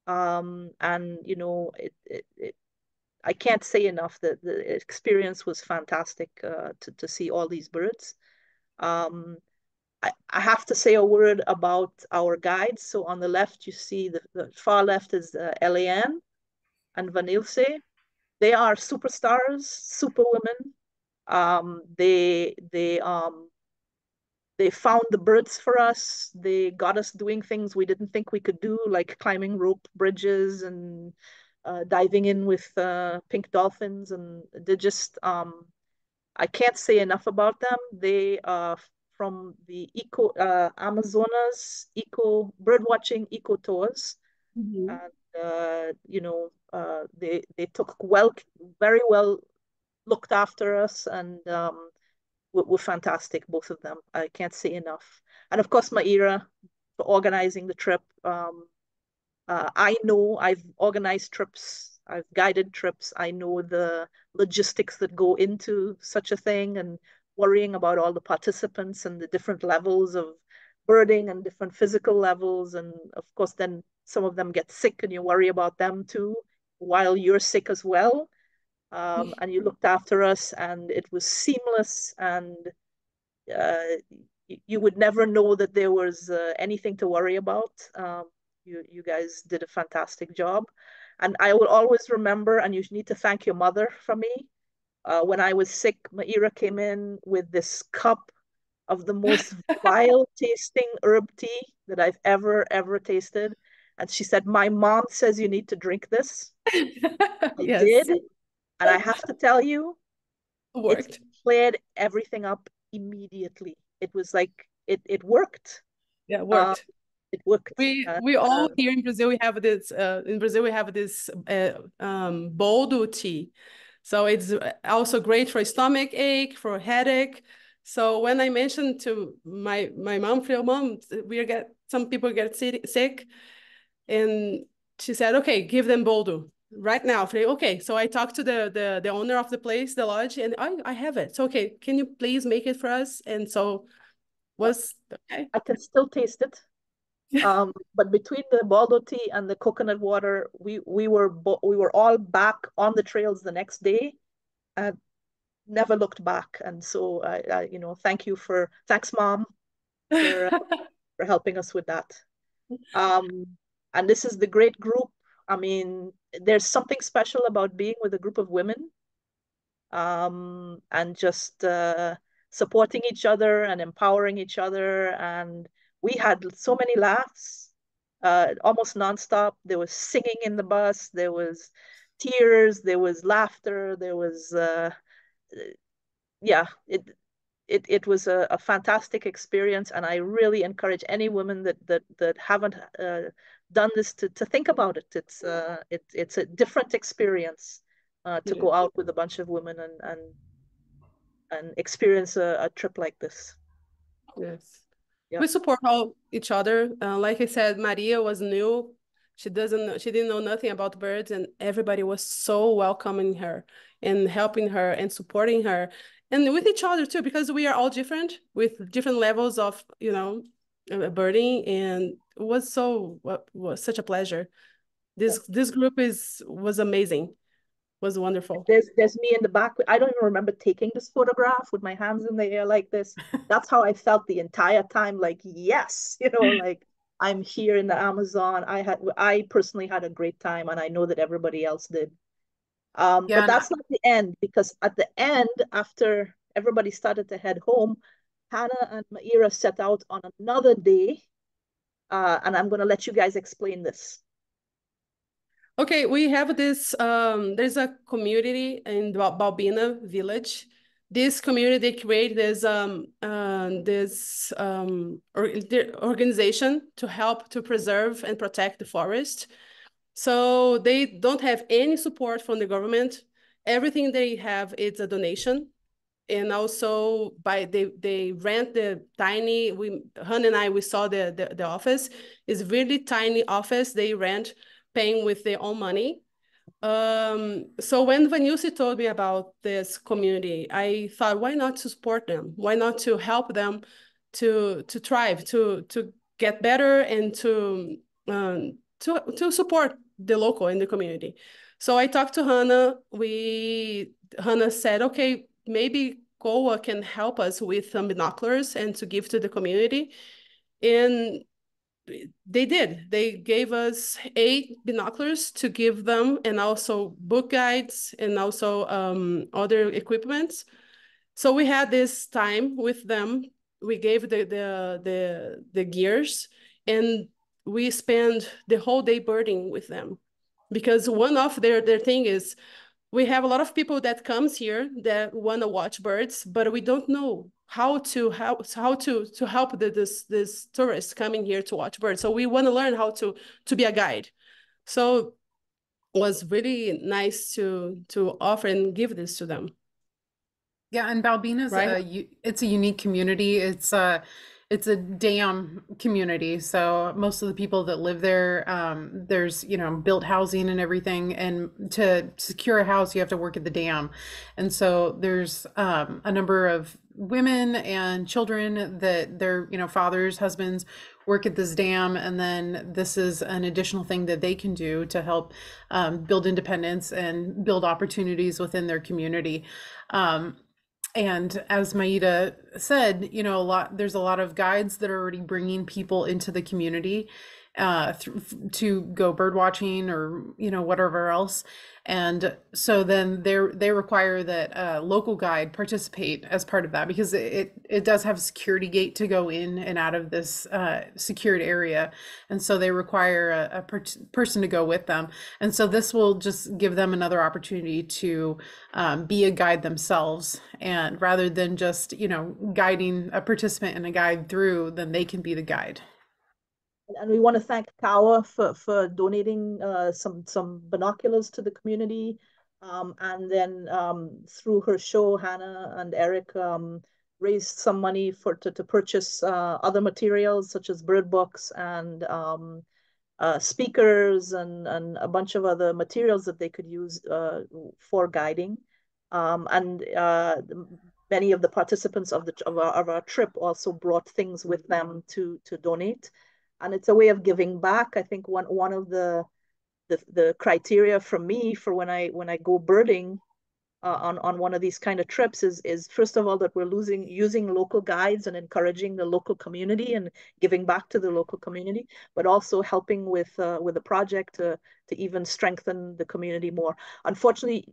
And I can't say enough that the experience was fantastic to see all these birds. I have to say a word about our guides. So on the left, you see the far left is Eliane and Vanilse. They are superstars, superwomen. They found the birds for us. They got us doing things we didn't think we could do, like climbing rope bridges and diving in with pink dolphins. And they just, I can't say enough about them. They from the Amazonas bird watching eco tours. Mhm. And they took very well looked after us, and were fantastic, both of them. I can't say enough. And of course, Maira for organizing the trip. I know I've organized trips, I've guided trips. I know the logistics that go into such a thing, and worrying about all the participants and the different levels of birding and different physical levels. And of course, then some of them get sick and you worry about them too while you're sick as well. And you looked after us, and it was seamless. And uh, you would never know that there was anything to worry about. You guys did a fantastic job. And I will always remember, and you need to thank your mother for me. When I was sick, Maira came in with this cup of the most vile tasting herb tea that I've ever tasted. And she said, "My mom says you need to drink this." I Yes, did. And I have to tell you, it worked. cleared everything up immediately. It was like it worked. Yeah, Uh, worked. it worked. We all here in Brazil, we have this boldo tea. So it's also great for stomach ache, for headache. So when I mentioned to my mom, mom, some people get sick, and she said, okay, give them boldo right now. Okay, so I talked to the owner of the place, the lodge, and I have it. So okay, can you please make it for us? And so was okay. I can still taste it. But between the Baldo tea and the coconut water, we were all back on the trails the next day, and never looked back. And so thanks, Mom, for for helping us with that. Um, and this is the great group. I mean, there's something special about being with a group of women, and just supporting each other and empowering each other. And we had so many laughs, almost nonstop. There was singing in the bus, there was tears, there was laughter, there was, yeah, it was a fantastic experience. And I really encourage any women that haven't done this to think about it. It's a different experience to Yeah. go out with a bunch of women and experience a trip like this. Yes. Yeah. We support all each other. Like I said, Maria was new. She didn't know nothing about birds, and everybody was so welcoming her and helping her and supporting her, and with each other too, because we are all different with different levels of, birding, and it was such a pleasure. This group was amazing, was wonderful. There's me in the back. I don't even remember taking this photograph with my hands in the air like this. That's how I felt the entire time. Like, yes, like I'm here in the Amazon. I personally had a great time, and I know that everybody else did. Yeah, But that's not the end, because at the end, after everybody started to head home, Hannah and Maira set out on another day. And I'm going to let you guys explain this. Okay, we have this, there's a community in Balbina village. This community created the organization to help to preserve and protect the forest. So they don't have any support from the government. Everything they have is a donation. And also they rent the tiny, Han and I, we saw the office. It's really tiny office they rent, paying with their own money. So when Vanilsi told me about this community, I thought, why not to support them? Why not to help them to thrive, to get better, and to support the local in the community. So I talked to Hannah. Hannah said, okay, maybe COA can help us with some binoculars and to give to the community. And they did. They gave us 8 binoculars to give them, and also book guides, and also other equipments. So we had this time with them. We gave the gears, and we spent the whole day birding with them, because one of their thing is we have a lot of people that comes here that want to watch birds, but we don't know how to help this tourists coming here to watch birds. So we want to learn how to be a guide. So it was really nice to offer and give this to them. Yeah, and Balbina's right? It's a unique community. It's a dam community. So most of the people that live there, there's, built housing and everything. And to secure a house, you have to work at the dam. And so there's a number of women and children that their, fathers, husbands work at this dam. And then this is an additional thing that they can do to help build independence and build opportunities within their community. And as Maida said, there's a lot of guides that are already bringing people into the community to go bird watching or whatever else. And so then they require that a local guide participate as part of that, because it does have a security gate to go in and out of this secured area. And so they require a person to go with them. And so this will just give them another opportunity to be a guide themselves. And rather than just, guiding a participant and a guide through, then they can be the guide. And we want to thank Kawa for donating some binoculars to the community. And then through her show, Hannah and Eric raised some money to purchase other materials such as bird books and speakers and a bunch of other materials that they could use for guiding. And many of the participants of our trip also brought things with them to donate. And it's a way of giving back. I think one of the criteria for me for when I go birding on one of these kind of trips is first of all that we're using local guides and encouraging the local community and giving back to the local community, but also helping with the project to even strengthen the community more. Unfortunately,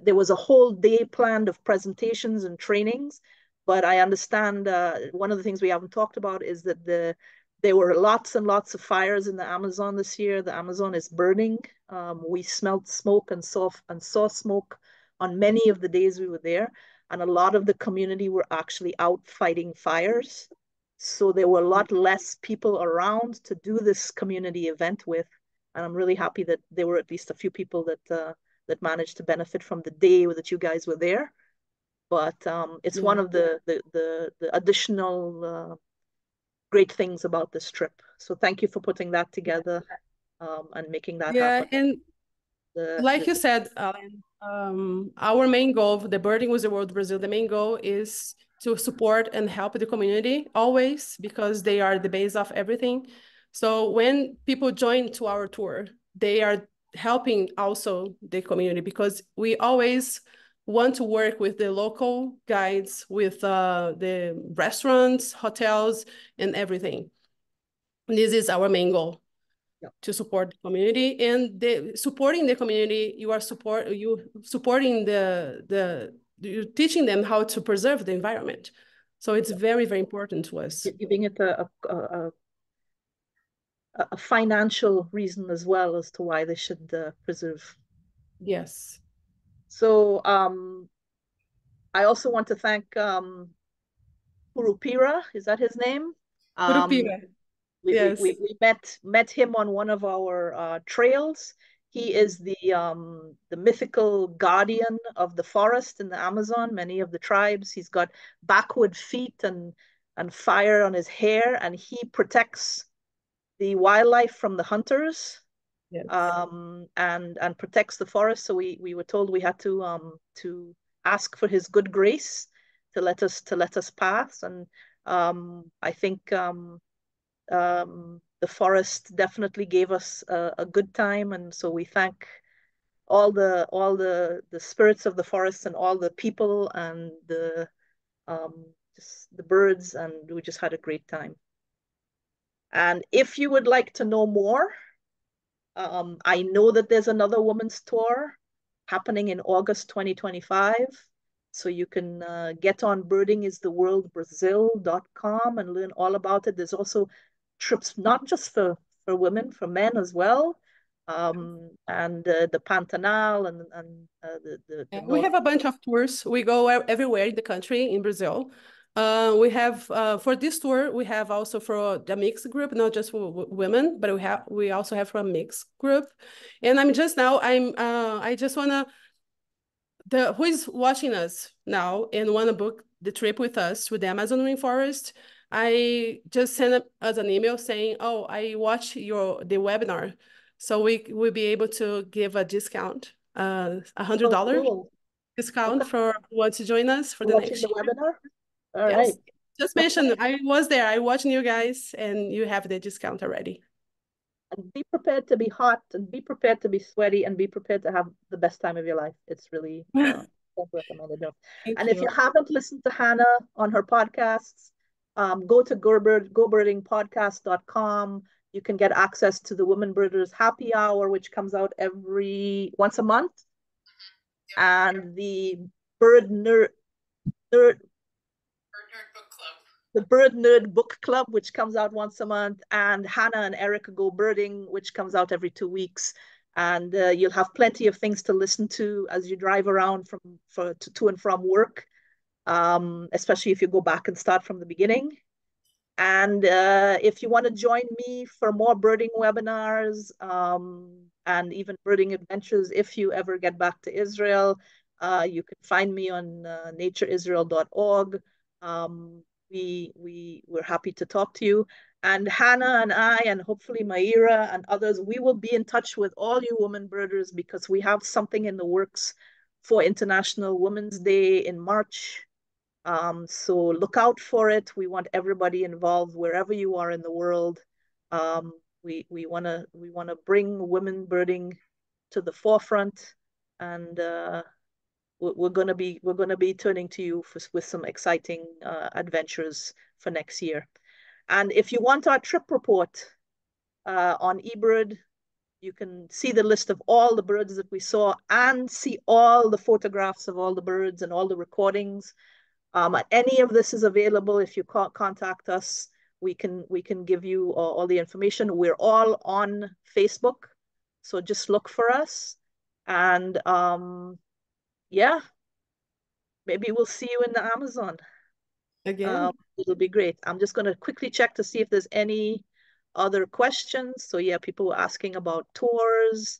there was a whole day planned of presentations and trainings, but I understand one of the things we haven't talked about is that there were lots and lots of fires in the Amazon this year. The Amazon is burning. We smelled smoke and saw smoke on many of the days we were there. And a lot of the community were actually out fighting fires. So there were a lot less people around to do this community event with. And I'm really happy that there were at least a few people that managed to benefit from the day that you guys were there. But it's one of the additional great things about this trip. So thank you for putting that together and making that happen. And like you said, Alan, our main goal, the Birding with the World Brazil, the main goal is to support and help the community always, because they are the base of everything. So when people join to our tour, they are helping also the community, because we always want to work with the local guides, with the restaurants, hotels, and everything. This is our main goal. Yep. To support the community, and supporting the community, you're supporting you're teaching them how to preserve the environment. So it's very, very important to us. Giving it a financial reason as well as to why they should preserve. Yes. So I also want to thank Kurupira, is that his name? Kurupira. Yes. We met him on one of our trails. He is the mythical guardian of the forest in the Amazon, many of the tribes. He's got backward feet and fire on his hair, and he protects the wildlife from the hunters. Yes. And protects the forest. So we were told we had to ask for his good grace to let us pass. And I think the forest definitely gave us a good time, and so we thank all the spirits of the forest and all the people and just the birds, and we just had a great time. And if you would like to know more, I know that there's another women's tour happening in August 2025. So you can get on birdingistheworldbrazil.com and learn all about it. There's also trips not just for women, for men as well. and the Pantanal and the We North. have a bunch of tours. We go everywhere in the country, in Brazil. We have for this tour, we have also for the mixed group, not just for women, but we also have for a mixed group. And I just wanna who is watching us now and wanna book the trip with us to the Amazon rainforest. I just sent us an email saying, "Oh, I watched the webinar," so we will be able to give a discount, $100 cool. discount for who wants to join us for the next Watching the year. webinar? All Yes. right. Just mention I was there. I watched you guys, and you have the discount already. And be prepared to be hot, and be prepared to be sweaty, and be prepared to have the best time of your life. It's really can't recommend it enough. Thank And you. if you haven't listened to Hannah on her podcasts, go to gobirdingpodcast.com. You can get access to the Women Birders Happy Hour, which comes out once a month, and the Bird Nerd the Bird Nerd Book Club, which comes out once a month, and Hannah and Erica Go Birding, which comes out every 2 weeks. And you'll have plenty of things to listen to as you drive around to and from work, especially if you go back and start from the beginning. And if you want to join me for more birding webinars and even birding adventures, if you ever get back to Israel, you can find me on natureisrael.org. We're happy to talk to you. And Hannah and I, and hopefully Maira and others, we will be in touch with all you women birders because we have something in the works for International Women's Day in March. So look out for it. We want everybody involved wherever you are in the world. We wanna bring women birding to the forefront, and we're gonna be turning to you with some exciting adventures for next year. And if you want our trip report on eBird, you can see the list of all the birds that we saw and see all the photographs of all the birds and all the recordings. Any of this is available. If you contact us, we can give you all the information. We're all on Facebook, so just look for us. And yeah, maybe we'll see you in the Amazon. Again. It'll be great. I'm just going to quickly check to see if there's any other questions. So yeah, people were asking about tours.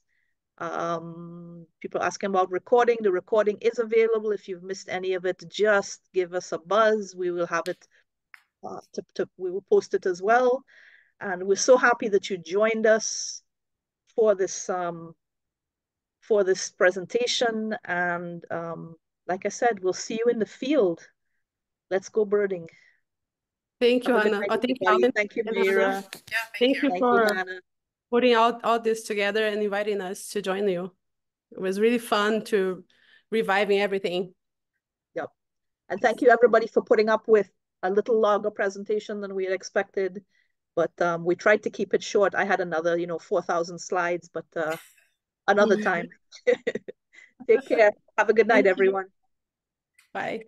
People asking about recording. The recording is available. If you've missed any of it, just give us a buzz. We will have it. We will post it as well. And we're so happy that you joined us for this presentation. And like I said, we'll see you in the field. Let's go birding. Thank you, Hannah. Thank you, Alan. Thank you, Mira. Yeah, Thank you for Hannah. putting all this together and inviting us to join you. It was really fun to reviving everything. Yep. And thank you everybody for putting up with a little longer presentation than we had expected. But we tried to keep it short. I had another, 4,000 slides, but another time. Take care. Have a good night, everyone. Bye.